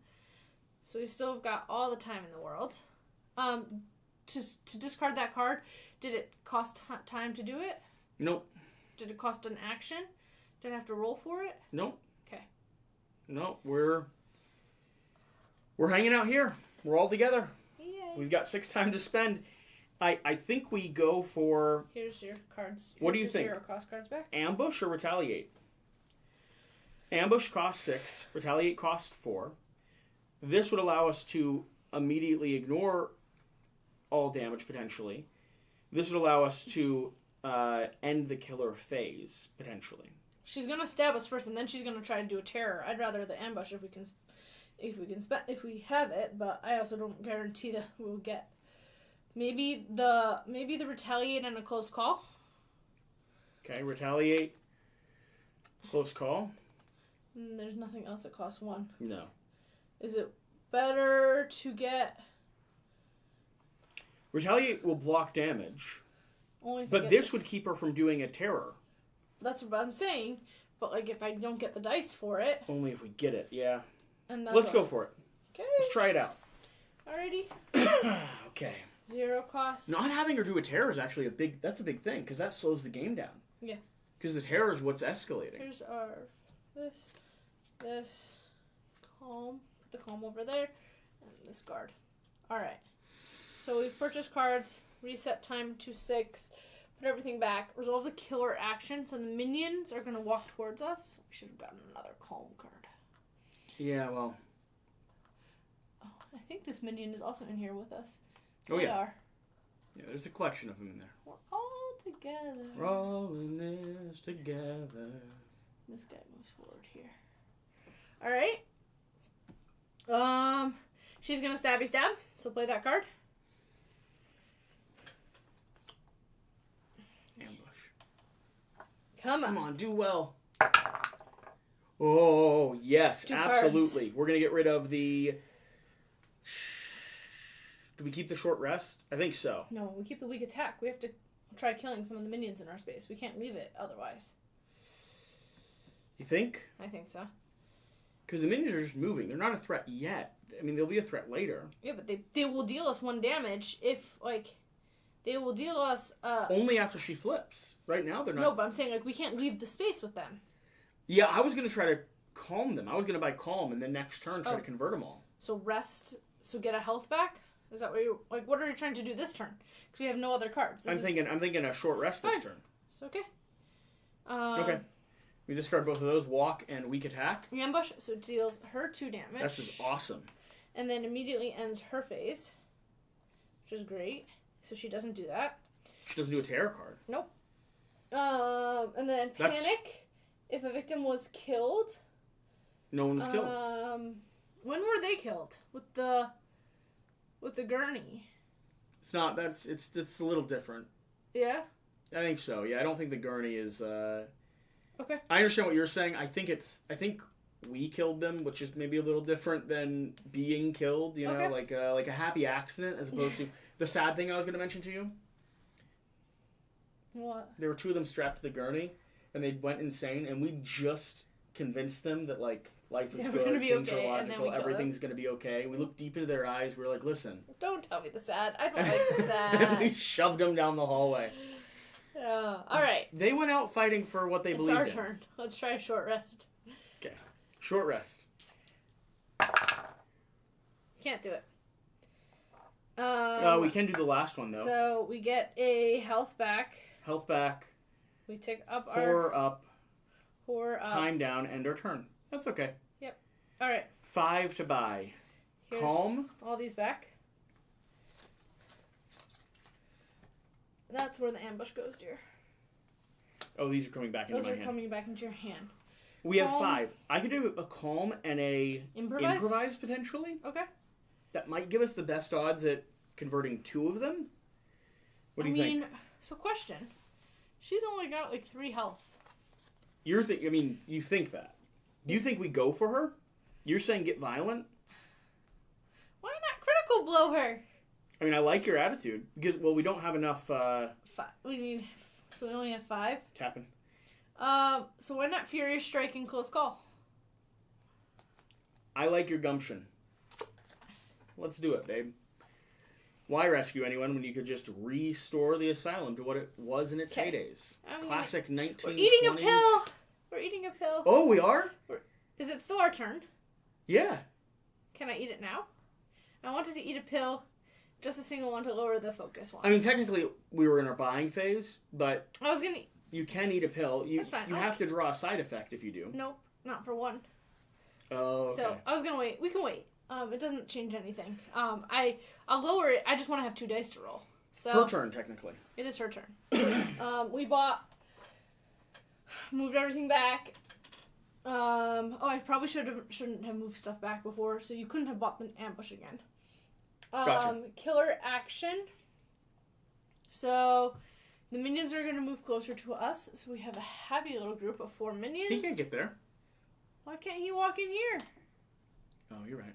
S2: So we still have got all the time in the world. To discard that card, did it cost time to do it?
S1: Nope.
S2: Did it cost an action? Did I have to roll for it?
S1: Nope.
S2: Okay.
S1: No, we're hanging out here. We're all together.
S2: Yay.
S1: We've got 6 time to spend. I think we go for
S2: Here's your cards.
S1: What do you think?
S2: 0 cost cards back.
S1: ambush or retaliate. Ambush costs 6. Retaliate costs 4. This would allow us to immediately ignore all damage, potentially. This would allow us to end the killer phase, potentially.
S2: She's gonna stab us first, and then she's gonna try to do a terror. I'd rather the ambush if we have it, but I also don't guarantee that we'll get. Maybe the retaliate and a close call.
S1: Okay, retaliate. Close call.
S2: There's nothing else that costs 1.
S1: No.
S2: Is it better to get?
S1: Retaliate will block damage,
S2: Only if
S1: but this would keep her from doing a terror.
S2: That's what I'm saying. But like, if I don't get the dice for it,
S1: Only if we get it. Yeah.
S2: and
S1: Let's go for it.
S2: Okay.
S1: Let's try it out.
S2: Alrighty.
S1: Okay.
S2: 0 cost.
S1: Not having her do a terror is actually a big thing, because that slows the game down.
S2: Yeah.
S1: Because the terror is what's escalating.
S2: Here's our this calm. Put the calm over there, and this guard. All right. So we've purchased cards. Reset time to 6. Put everything back. Resolve the killer action. So the minions are gonna walk towards us. We should have gotten another calm card.
S1: Yeah. Well.
S2: Oh, I think this minion is also in here with us.
S1: Oh
S2: They
S1: yeah.
S2: are.
S1: Yeah. There's a collection of them in there.
S2: We're all together.
S1: We're all in this together.
S2: This guy moves forward here. All right. She's gonna stabby stab. So play that card.
S1: Ambush.
S2: Come on.
S1: Come on, do well. Oh yes,
S2: 2
S1: absolutely.
S2: cards.
S1: We're gonna get rid of the. Do we keep the short rest? I think so.
S2: No, we keep the weak attack. We have to try killing some of the minions in our space. We can't leave it otherwise.
S1: You think?
S2: I think so.
S1: Because the minions are just moving. They're not a threat yet. I mean, they'll be a threat later.
S2: Yeah, but they will deal us 1 damage if, like, they will deal us,
S1: Only after she flips. Right now, they're not.
S2: No, but I'm saying, like, we can't leave the space with them.
S1: Yeah, I was going to try to calm them. I was going to buy calm and then next turn try to convert them all.
S2: So rest, so get a health back? Is that what you, like, what are you trying to do this turn? Because we have no other cards.
S1: I'm thinking a short rest this turn.
S2: It's okay.
S1: Okay. We discard both of those, walk and weak attack.
S2: Ambush, so it deals her 2 damage.
S1: That's just awesome.
S2: And then immediately ends her phase, which is great. So she doesn't do that.
S1: She doesn't do a terror card.
S2: Nope. And then panic. If a victim was killed.
S1: No one was killed.
S2: When were they killed? With the gurney.
S1: It's not. It's a little different.
S2: Yeah.
S1: I think so. Yeah, I don't think the gurney is.
S2: Okay.
S1: I understand what you're saying. I think we killed them, which is maybe a little different than being killed. You know, like a happy accident as opposed to the sad thing I was going to mention to you.
S2: What?
S1: There were 2 of them strapped to the gurney, and they went insane, and we just convinced them that like life is good, things are logical, everything's going to be okay. We looked deep into their eyes. We were like, listen.
S2: Don't tell me the sad. I don't like the sad.
S1: We shoved them down the hallway.
S2: All right.
S1: They went out fighting for what they believed in.
S2: It's our turn. Let's try a short rest.
S1: Okay. Short rest.
S2: Can't do it.
S1: We can do the last one, though.
S2: So we get a health back.
S1: Health back.
S2: We take up
S1: Horror up.
S2: Horror up.
S1: Time down. End our turn. That's okay.
S2: Yep. All right.
S1: 5 to buy.
S2: Here's
S1: Calm.
S2: all these back. That's where the ambush goes, dear.
S1: Oh, these are coming back into my hand.
S2: Those are coming back into your hand.
S1: We have 5. I could do a calm and a improvise potentially.
S2: Okay.
S1: That might give us the best odds at converting 2 of them. What do you think?
S2: So question. She's only got like 3 health.
S1: You think that. Do you think we go for her? You're saying get violent?
S2: Why not critical blow her?
S1: I mean, I like your attitude. Because, well, we don't have enough...
S2: 5. We only have 5?
S1: Tapping.
S2: So why not Furious Strike and Close Call?
S1: I like your gumption. Let's do it, babe. Why rescue anyone when you could just restore the asylum to what it was in its heydays? Classic 1920s.
S2: We're eating a pill! We're eating a pill.
S1: Oh, we are?
S2: Is it still our turn?
S1: Yeah.
S2: Can I eat it now? I wanted to eat a pill Just a single one to lower the focus one.
S1: I mean, technically, we were in our buying phase, but
S2: I was gonna.
S1: you can eat a pill.
S2: That's fine.
S1: You have to draw a side effect if you do.
S2: Nope, not for one.
S1: Oh, okay.
S2: So I was gonna wait. We can wait. It doesn't change anything. I'll lower it. I just want to have 2 dice to roll. So
S1: her turn, technically.
S2: It is her turn. We moved everything back. I probably shouldn't have moved stuff back before, so you couldn't have bought the ambush again.
S1: Gotcha.
S2: Killer action. So the minions are going to move closer to us, so we have a happy little group of 4 minions.
S1: He can't get there.
S2: Why can't he walk in here?
S1: Oh, you're right.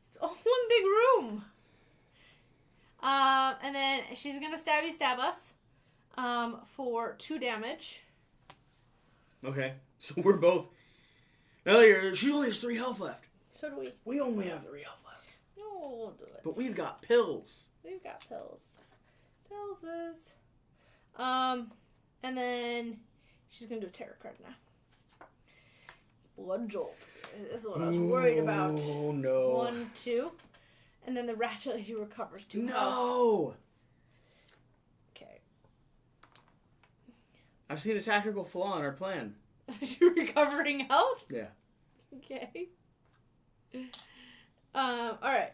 S2: It's all one big room. And then she's going to stab us for 2 damage.
S1: Okay. So we're both... She only has 3 health left.
S2: So do we.
S1: We only have 3 health left.
S2: No, we'll do it.
S1: But we've got pills.
S2: We've got pills. Pillses. And then she's going to do a terror card now. Blood Jolt. This is what I was worried about.
S1: Oh, no.
S2: 1, 2. And then the Ratchet Lady recovers 2 health.
S1: No!
S2: Okay.
S1: I've seen a tactical flaw in our plan.
S2: You're recovering health?
S1: Yeah.
S2: Okay. Alright.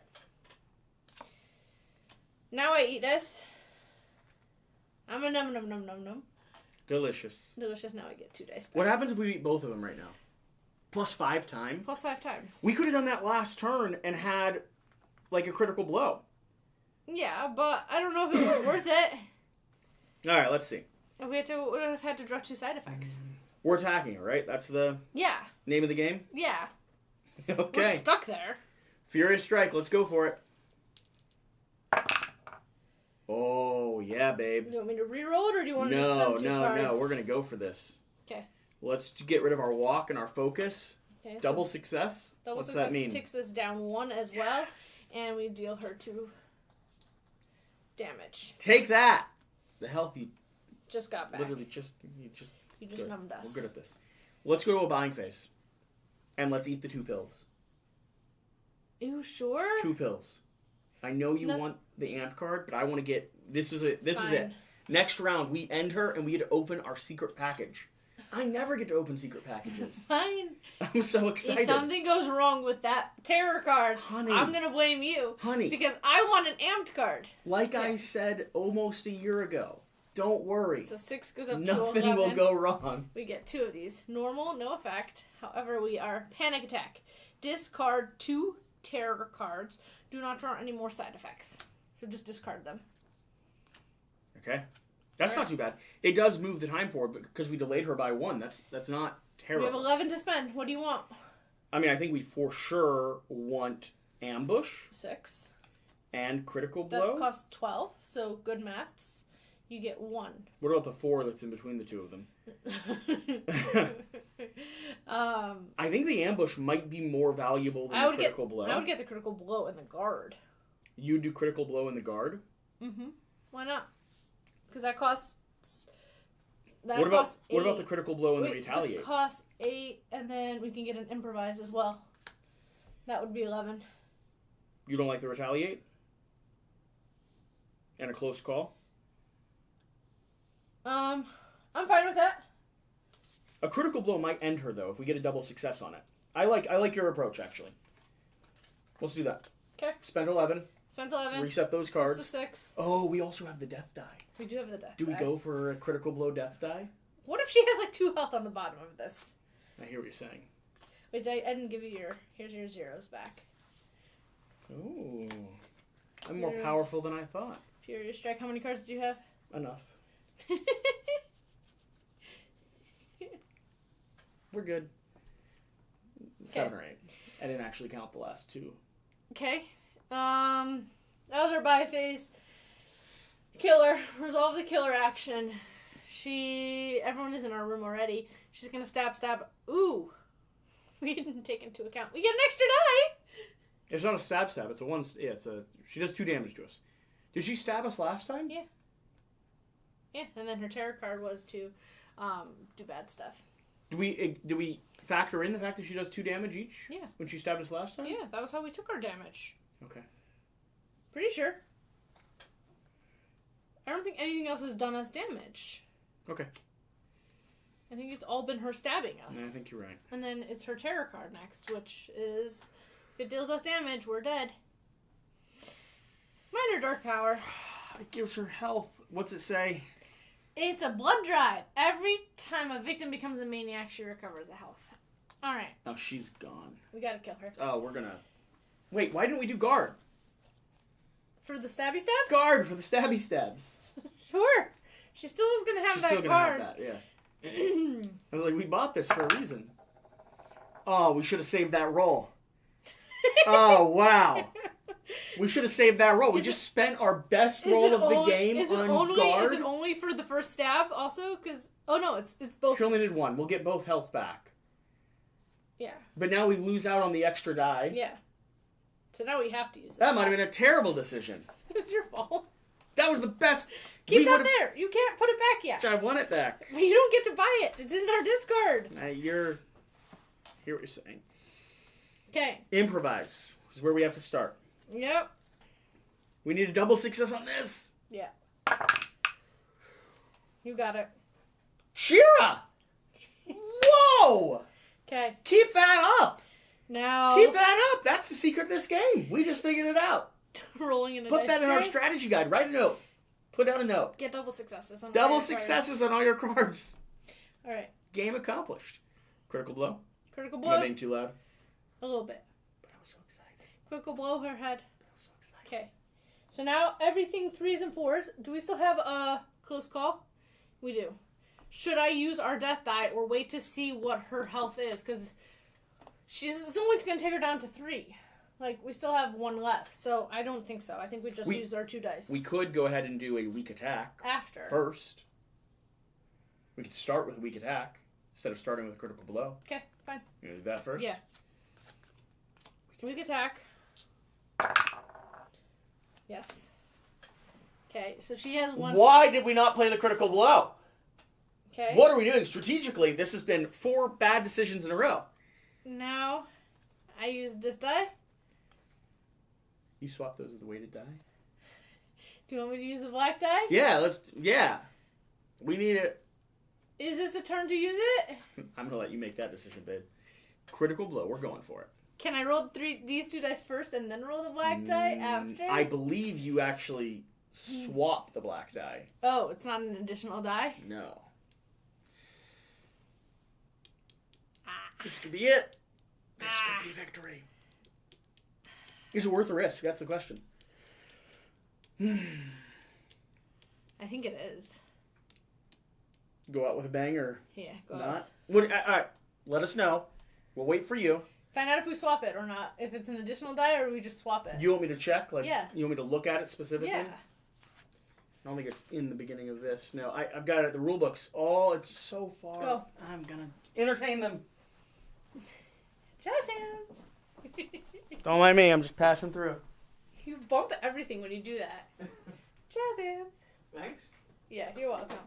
S2: Now I eat this. I'm a num.
S1: Delicious.
S2: Delicious. Now I get 2 dice back.
S1: What happens if we eat both of them right now? Plus 5 times?
S2: Plus 5 times.
S1: We could have done that last turn and had, like, a critical blow.
S2: Yeah, but I don't know if it was worth it.
S1: Alright, let's see.
S2: If we would have had to draw 2 side effects.
S1: We're attacking her, right? That's the
S2: Yeah.
S1: name of the game?
S2: Yeah.
S1: Okay.
S2: We're stuck there.
S1: Furious Strike, let's go for it. Oh, yeah, babe.
S2: Do you want me to re-roll it, or do you want to just spend 2 cards?
S1: No, we're going to go for this.
S2: Okay.
S1: Let's get rid of our walk and our focus.
S2: Okay.
S1: Double success?
S2: Double
S1: What's
S2: success
S1: that mean?
S2: Ticks this down 1 as well, and we deal her 2 damage.
S1: Take that! The health you
S2: Just got back.
S1: literally
S2: You just
S1: good.
S2: numbed us.
S1: We're good at this. Let's go to a buying phase. And let's eat the 2 pills.
S2: You sure?
S1: 2 pills. I know you want the amp card, but I want to get... This is it. Next round, we end her, and we get to open our secret package. I never get to open secret packages.
S2: Fine.
S1: I'm so excited.
S2: If something goes wrong with that terror card,
S1: Honey.
S2: I'm going to blame you.
S1: Honey.
S2: Because I want an amped card.
S1: Like I said almost a year ago, don't worry.
S2: So 6 goes up to
S1: Nothing
S2: 11.
S1: will go wrong.
S2: We get 2 of these. Normal, no effect. However, we are panic attack. Discard 2 terror cards. Do not draw any more side effects. So just discard them.
S1: Okay. That's not too bad. It does move the time forward, but because we delayed her by 1, that's not terrible.
S2: We have 11 to spend. What do you want?
S1: I mean, I think we for sure want ambush
S2: 6.
S1: and critical blow.
S2: That costs 12, so good maths. You get 1.
S1: What about the 4 that's in between the 2 of them? I think the ambush might be more valuable than the critical blow.
S2: I would get the critical blow in the guard.
S1: You do critical blow in the guard?
S2: Mm-hmm. Why not? Because that costs...
S1: What about the critical blow and the retaliate?
S2: This costs 8, and then we can get an improvise as well. That would be 11.
S1: You don't like the retaliate? And a close call?
S2: I'm fine with that.
S1: A critical blow might end her, though, if we get a double success on it. I like your approach, actually. Let's do that.
S2: Okay.
S1: Spend 11.
S2: Spent 11.
S1: Reset those cards.
S2: 6.
S1: Oh, we also have the death die.
S2: We do have the death
S1: Do we
S2: die.
S1: go for a critical blow death die?
S2: What if she has like 2 health on the bottom of this?
S1: I hear what you're saying.
S2: Wait, I didn't give you your... Here's your zeros back.
S1: Ooh. I'm more
S2: Zeros.
S1: powerful than I thought.
S2: Furious Strike. How many cards do you have?
S1: Enough. We're good. 7 or 8. I didn't actually count the last 2.
S2: Okay. That was our buy phase. Killer. Resolve the killer action. Everyone is in our room already. She's gonna stab. Ooh. We didn't take into account. We get an extra die!
S1: It's not a stab. It's a 1... Yeah, she does 2 damage to us. Did she stab us last time?
S2: Yeah. Yeah, and then her terror card was to do bad stuff.
S1: Do we factor in the fact that she does 2 damage each?
S2: Yeah.
S1: When she stabbed us last time?
S2: Yeah, that was how we took our damage.
S1: Okay.
S2: Pretty sure. I don't think anything else has done us damage.
S1: Okay.
S2: I think it's all been her stabbing us.
S1: I think you're right.
S2: And then it's her terror card next, which is, if it deals us damage, we're dead. Minor dark power.
S1: It gives her health. What's it say?
S2: It's a blood drive. Every time a victim becomes a maniac, she recovers a health. Alright.
S1: Oh, she's gone.
S2: We gotta kill her.
S1: Oh, we're gonna... Wait, why didn't we do guard?
S2: For the stabby stabs?
S1: Guard for the stabby stabs.
S2: Sure. She still is gonna have
S1: She's
S2: that
S1: still gonna
S2: card.
S1: have that, yeah. I was like, we bought this for a reason. Oh, we should have saved that roll. Oh, wow. We should have saved that roll. We just spent our best roll of the game on guard.
S2: Is it only for the first stab also? Because, oh no, it's both.
S1: She only did one. We'll get both health back.
S2: Yeah.
S1: But now we lose out on the extra die.
S2: Yeah. So now we have to use this.
S1: That might have been a terrible decision.
S2: It was your fault.
S1: That was the best.
S2: Keep that there. You can't put it back yet.
S1: I want it back.
S2: But you don't get to buy it. It's in our discard.
S1: Hear what you're saying.
S2: Okay.
S1: Improvise is where we have to start.
S2: Yep.
S1: We need a double success on this.
S2: Yeah. You got it.
S1: Shira! Whoa!
S2: Okay.
S1: Keep that up.
S2: Now.
S1: Keep that up. That's the secret of this game. We just figured it out.
S2: Rolling in a
S1: Put
S2: dice
S1: that in our
S2: tray.
S1: strategy guide. Write a note. Put down a note.
S2: Get double successes. On
S1: Double
S2: all your
S1: successes on all your cards.
S2: All right.
S1: Game accomplished. Critical blow.
S2: Critical
S1: Am
S2: blow.
S1: I being too loud?
S2: A little bit.
S1: But I was so excited.
S2: Critical blow her head.
S1: I was so excited.
S2: Okay. So now everything 3s and 4s. Do we still have a close call? We do. Should I use our death die or wait to see what her health is? Because it's only going to take her down to 3. Like, we still have 1 left, so I don't think so. I think we just use our 2 dice.
S1: We could go ahead and do a weak attack.
S2: After.
S1: First. We could start with a weak attack instead of starting with a critical blow.
S2: Okay, fine.
S1: You gonna do that first?
S2: Yeah. Weak attack. Yes. Okay, so she has 1.
S1: Why did we not play the critical blow?
S2: Okay.
S1: What are we doing? Strategically, this has been 4 bad decisions in a row.
S2: Now, I use this die.
S1: You swap those with the weighted die?
S2: Do you want me to use the black die?
S1: Yeah. We need it.
S2: Is this a turn to use it?
S1: I'm gonna let you make that decision, babe. Critical blow, we're going for it.
S2: Can I roll these 2 dice first and then roll the black die after?
S1: I believe you actually swap the black die.
S2: Oh, it's not an additional die?
S1: No. This could be it. This could be victory. Is it worth the risk? That's the question.
S2: I think it is.
S1: Go out with a bang or
S2: go
S1: not?
S2: out.
S1: All right, let us know. We'll wait for you.
S2: Find out if we swap it or not. If it's an additional die or we just swap it.
S1: You want me to check?
S2: Yeah.
S1: You want me to look at it specifically?
S2: Yeah.
S1: I don't think it's in the beginning of this. No, I've got it. The rule book's it's so far.
S2: Go.
S1: I'm gonna entertain them.
S2: Jazz hands.
S1: Don't mind me. I'm just passing through.
S2: You bump everything when you do that. Jazz hands.
S1: Thanks.
S2: Yeah, you're welcome.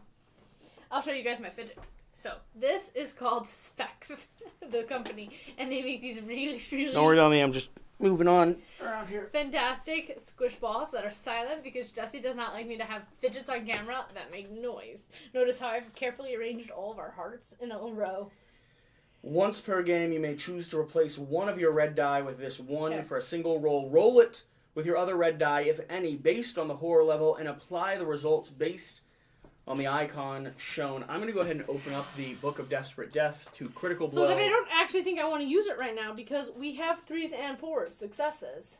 S2: I'll show you guys my fidget. So, this is called Specs, the company, and they make these really, really...
S1: Don't worry about me. I'm just moving on around here.
S2: Fantastic squish balls that are silent because Jesse does not like me to have fidgets on camera that make noise. Notice how I've carefully arranged all of our hearts in a row.
S1: Once per game, you may choose to replace one of your red die with this one
S2: Okay.
S1: for a single roll. Roll it with your other red die, if any, based on the horror level, and apply the results based on the icon shown. I'm going to go ahead and open up the Book of Desperate Deaths to critical blow.
S2: So that I don't actually think I want to use it right now because we have 3s and 4s, successes.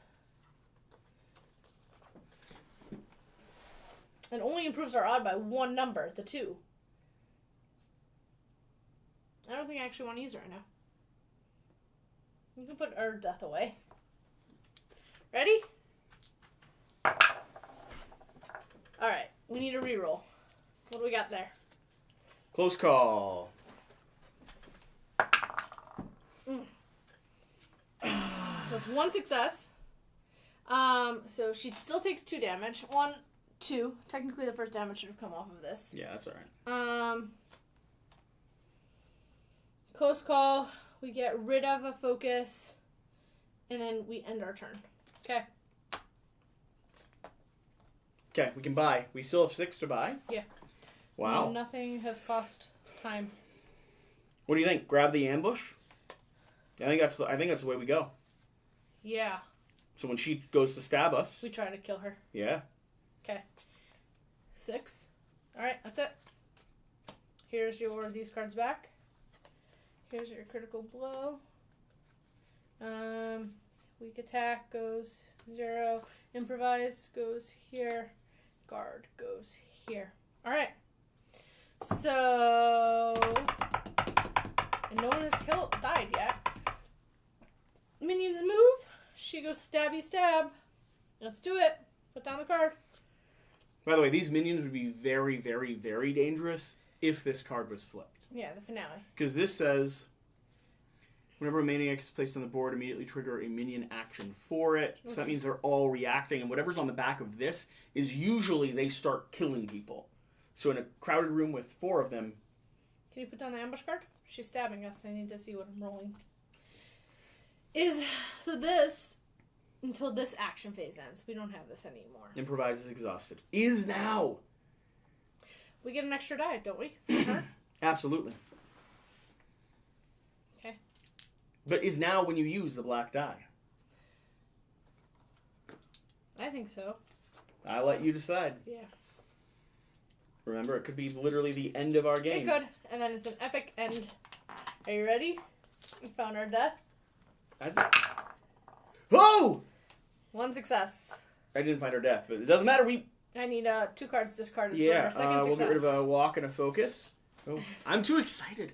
S2: It only improves our odd by 1 number, the 2. I don't think I actually want to use it right now. We can put our death away. Ready? Alright, we need a reroll. What do we got there?
S1: Close call.
S2: So it's 1 success. So she still takes 2 damage. 1, 2. Technically the first damage should have come off of this.
S1: Yeah, that's alright.
S2: Close call. We get rid of a focus. And then we end our turn. Okay.
S1: Okay, we can buy. We still have 6 to buy.
S2: Yeah.
S1: Wow.
S2: Nothing has cost time.
S1: What do you think? Grab the ambush? I think that's the way we go.
S2: Yeah.
S1: So when she goes to stab us,
S2: We try to kill her.
S1: yeah.
S2: Okay. 6. Alright, that's it. Here's these cards back. Here's your critical blow. Weak attack goes 0. Improvise goes here. Guard goes here. Alright. So... And no one has died yet. Minions move. She goes stabby stab. Let's do it. Put down the card.
S1: By the way, these minions would be very, very, very dangerous if this card was flipped.
S2: Yeah, the finale.
S1: Because this says, whenever a maniac is placed on the board, immediately trigger a minion action for it. So that means they're all reacting, and whatever's on the back of this is usually they start killing people. So in a crowded room with 4 of them...
S2: Can you put down the ambush card? She's stabbing us. I need to see what I'm rolling. So this, until this action phase ends, we don't have this anymore.
S1: Improvise is exhausted. Is now!
S2: We get an extra die, don't we?
S1: Absolutely.
S2: Okay.
S1: But is now when you use the black die?
S2: I think so.
S1: I let you decide.
S2: Yeah.
S1: Remember, it could be literally the end of our game.
S2: It could, and then it's an epic end. Are you ready? We found our death.
S1: Oh!
S2: 1 success.
S1: I didn't find our death, but it doesn't matter.
S2: I need 2 cards discarded for
S1: Yeah,
S2: our second success.
S1: we'll get rid of a walk and a focus. Oh, I'm too excited.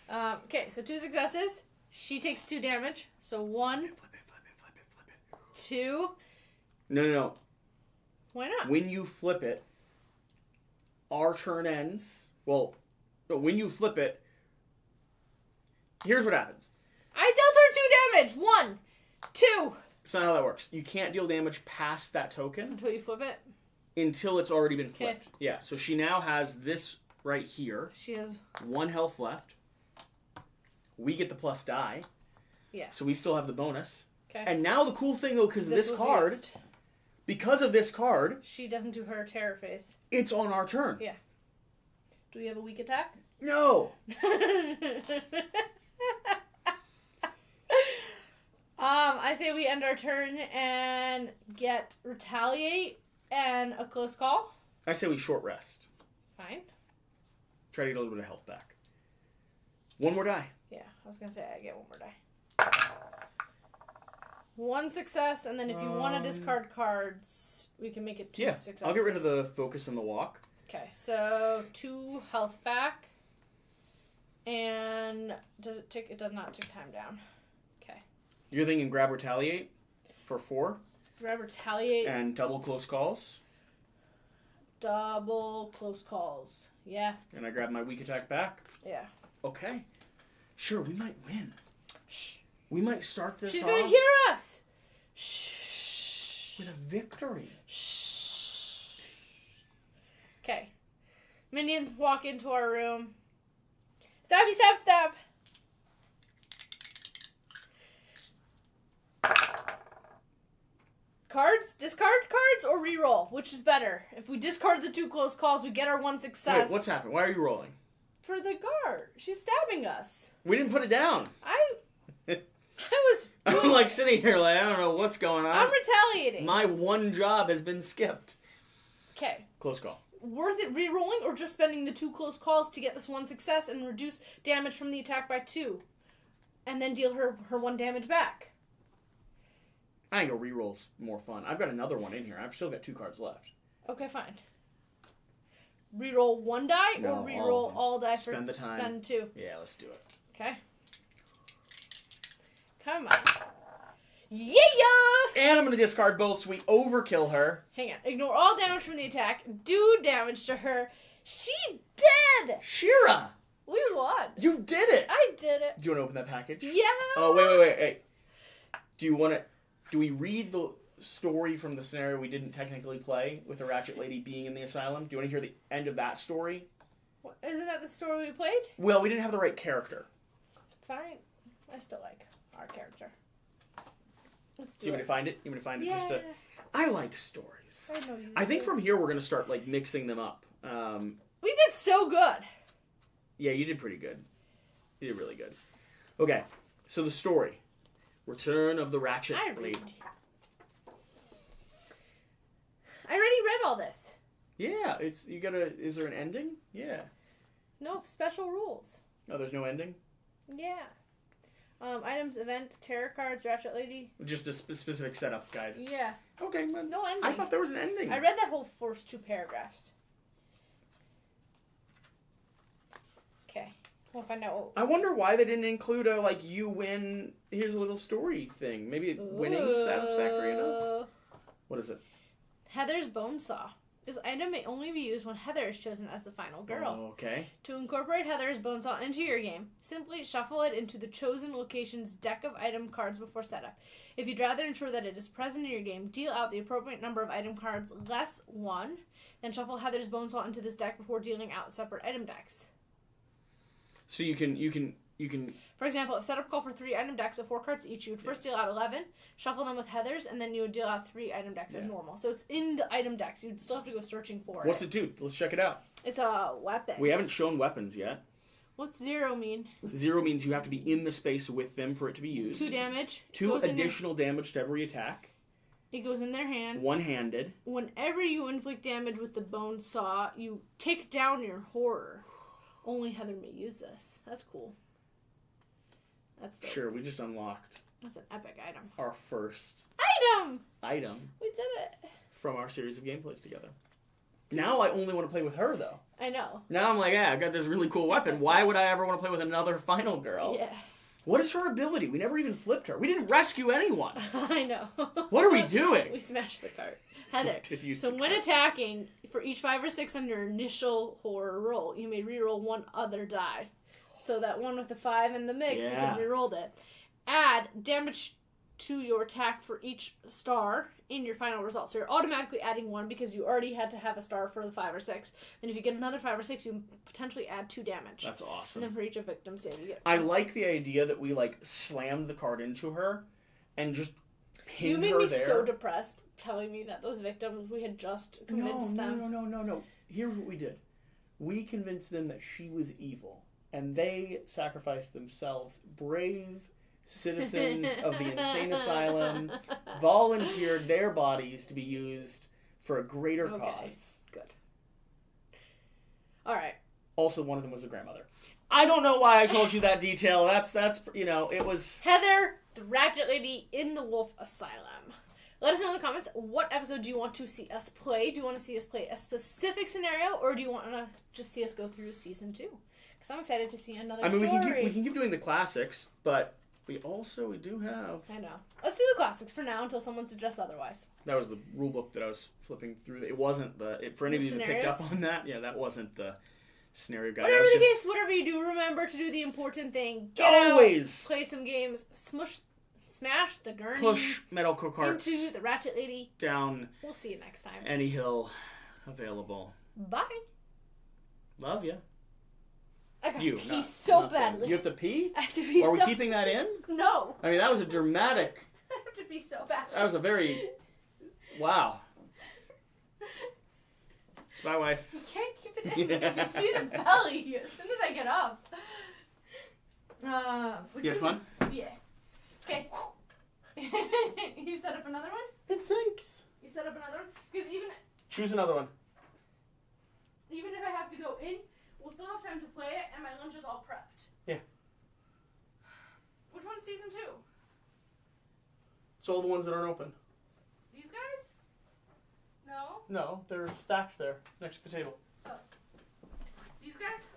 S2: Okay, so 2 successes. She takes 2 damage. So 1,
S1: Flip it.
S2: 2.
S1: No.
S2: Why not?
S1: When you flip it, our turn ends. Well, no, when you flip it, here's what happens.
S2: I dealt her 2 damage. 1, 2.
S1: It's not how that works. You can't deal damage past that token
S2: Until you flip it.
S1: until it's already been
S2: Okay.
S1: flipped. Yeah, so she now has this right here.
S2: She has...
S1: 1 health left. We get the plus die.
S2: Yeah.
S1: So we still have the bonus.
S2: Okay.
S1: And now the cool thing, though, because
S2: This
S1: this
S2: was
S1: card,
S2: used.
S1: because of this card,
S2: She doesn't do her terror face.
S1: it's on our turn.
S2: Yeah. Do we have a weak attack?
S1: No!
S2: I say we end our turn and get retaliate and a close call.
S1: I say we short rest.
S2: Fine.
S1: Try to get a little bit of health back. 1 more die.
S2: Yeah, I was gonna say I get 1 more die. 1 success, and then if you want to discard cards, we can make it 2 successes.
S1: I'll get rid of the focus and the walk.
S2: Okay, so 2 health back. And does it tick? It does not tick time down. Okay.
S1: You're thinking grab retaliate for 4?
S2: Grab retaliate.
S1: And double close calls.
S2: Double close calls. Yeah.
S1: And I grab my weak attack back.
S2: Yeah.
S1: Okay. Sure, we might win.
S2: Shh.
S1: We might start this
S2: She's
S1: off
S2: gonna hear us. Shh.
S1: with a victory.
S2: Shh. Okay. Minions walk into our room. Stabby stab stab. Cards? Discard cards or reroll? Which is better? If we discard the 2 close calls, we get our 1 success.
S1: Wait, what's happening? Why are you rolling?
S2: For the guard. She's stabbing us.
S1: We didn't put it down.
S2: I was...
S1: I'm like sitting here like, I don't know what's going on.
S2: I'm retaliating.
S1: My 1 job has been skipped.
S2: Okay.
S1: Close call.
S2: Worth it re-rolling or just spending the 2 close calls to get this 1 success and reduce damage from the attack by 2? And then deal her 1 damage back.
S1: I think a reroll's more fun. I've got another one in here. I've still got 2 cards left.
S2: Okay, fine. Reroll 1 die
S1: No,
S2: or reroll all die for
S1: spend the time.
S2: spend 2?
S1: Yeah, let's do it.
S2: Okay. Come on. Yeah!
S1: And I'm going to discard both so we overkill her.
S2: Hang on. Ignore all damage from the attack. Do damage to her. She did!
S1: Shira!
S2: We won.
S1: You did it!
S2: I did it.
S1: Do you want to open that package?
S2: Yeah!
S1: Oh, wait. Do we read the story from the scenario we didn't technically play with the Ratchet Lady being in the asylum? Do you want to hear the end of that story?
S2: What, isn't that the story we played?
S1: Well, we didn't have the right character.
S2: Fine. I still like our character. Let's do
S1: Do you want me
S2: it.
S1: to find it? You want me to find it?
S2: Yeah.
S1: I like stories.
S2: I know you
S1: I think
S2: did.
S1: from here we're gonna start like mixing them up.
S2: We did so good.
S1: Yeah, you did pretty good. You did really good. Okay, so the story: Return of the Ratchet
S2: I
S1: Lady.
S2: read. I already read all this.
S1: Yeah, it's you gotta. Is there an ending? Yeah.
S2: No special rules.
S1: Oh, there's no ending.
S2: Yeah. Items, event, tarot cards, Ratchet Lady.
S1: Just a specific setup guide.
S2: Yeah.
S1: Okay, well,
S2: No ending.
S1: I thought there was an ending.
S2: I read that whole first 2 paragraphs. Okay. We'll find out what...
S1: I wonder why they didn't include a like you win. Here's a little story thing. Maybe winning is satisfactory enough. What is it?
S2: Heather's bone saw. This item may only be used when Heather is chosen as the final girl.
S1: Okay.
S2: To incorporate Heather's bone saw into your game, simply shuffle it into the chosen location's deck of item cards before setup. If you'd rather ensure that it is present in your game, deal out the appropriate number of item cards less 1, then shuffle Heather's bone saw into this deck before dealing out separate item decks.
S1: So you can.
S2: For example, if setup called for 3 item decks of 4 cards each, you would first deal out 11, shuffle them with Heather's, and then you would deal out 3 item decks as normal. So it's in the item decks. You'd still have to go searching for it.
S1: What's it do? Let's check it out.
S2: It's a weapon.
S1: We haven't shown weapons yet.
S2: What's 0 mean?
S1: 0 means you have to be in the space with them for it to be used.
S2: 2 damage.
S1: 2 additional damage to every attack.
S2: It goes in their hand.
S1: One-handed.
S2: Whenever you inflict damage with the bone saw, you take down your horror. Only Heather may use this. That's cool. That's dope.
S1: Sure, we just unlocked
S2: That's an epic item.
S1: our first
S2: Item! We did it.
S1: from our series of gameplays together. Now I only want to play with her, though.
S2: I know.
S1: Now I'm like, I got this really cool weapon. Why would I ever want to play with another final girl?
S2: Yeah.
S1: What is her ability? We never even flipped her. We didn't rescue anyone.
S2: I know.
S1: What are we doing?
S2: We smashed the cart. Heather,
S1: Did use
S2: so
S1: the
S2: when
S1: card.
S2: attacking, for each 5 or 6 on your initial horror roll, you may reroll 1 other die. So that one with the 5 in the mix, you
S1: Yeah.
S2: can reroll it. Add damage to your attack for each star in your final result. So you're automatically adding 1 because you already had to have a star for the 5 or 6. Then if you get another 5 or 6, you potentially add 2 damage.
S1: That's
S2: And
S1: awesome.
S2: then for each victim save, you get...
S1: I like the idea that we like slammed the card into her and just
S2: You
S1: pinned
S2: made
S1: her
S2: me
S1: there.
S2: so depressed telling me that those victims, we had just convinced them.
S1: No. Here's what we did. We convinced them that she was evil, and they sacrificed themselves. Brave citizens of the insane asylum volunteered their bodies to be used for a greater cause.
S2: Good. All right.
S1: Also, one of them was a grandmother. I don't know why I told you that detail. That's it was...
S2: Heather, the Ratchet Lady in the Wolf Asylum. Let us know in the comments, what episode do you want to see us play? Do you want to see us play a specific scenario, or do you want to just see us go through season 2? Because I'm excited to see another story.
S1: we can keep doing the classics, but we do have...
S2: I know. Let's do the classics for now until someone suggests otherwise.
S1: That was the rule book that I was flipping through. It wasn't for any of you that picked up on that. Yeah, that wasn't the scenario guide.
S2: Whatever the case, whatever you do, remember to do the important thing. Get
S1: always
S2: out, play some games, smash the gurney,
S1: push metal carts
S2: into the Ratchet Lady
S1: down.
S2: We'll see you next time.
S1: Any hill available.
S2: Bye.
S1: Love ya.
S2: I got
S1: You
S2: to pee
S1: not,
S2: so
S1: not
S2: badly.
S1: Them. You have to pee?
S2: I have to pee.
S1: Are we keeping that in?
S2: No.
S1: I mean, that was a dramatic.
S2: I have to pee so badly.
S1: That was a very. Wow. Bye, wife.
S2: You can't keep it in because you see the belly as soon as I get up.
S1: You had fun?
S2: Yeah. Okay. You set up another one?
S1: It sinks.
S2: You set up another one? Because
S1: Choose another one.
S2: even if I have to go in, we'll still have time to play it, and my lunch is all prepped.
S1: Yeah.
S2: Which one's season 2?
S1: It's all the ones that aren't open.
S2: These guys? No.
S1: No, they're stacked there next to the table.
S2: Oh. These guys?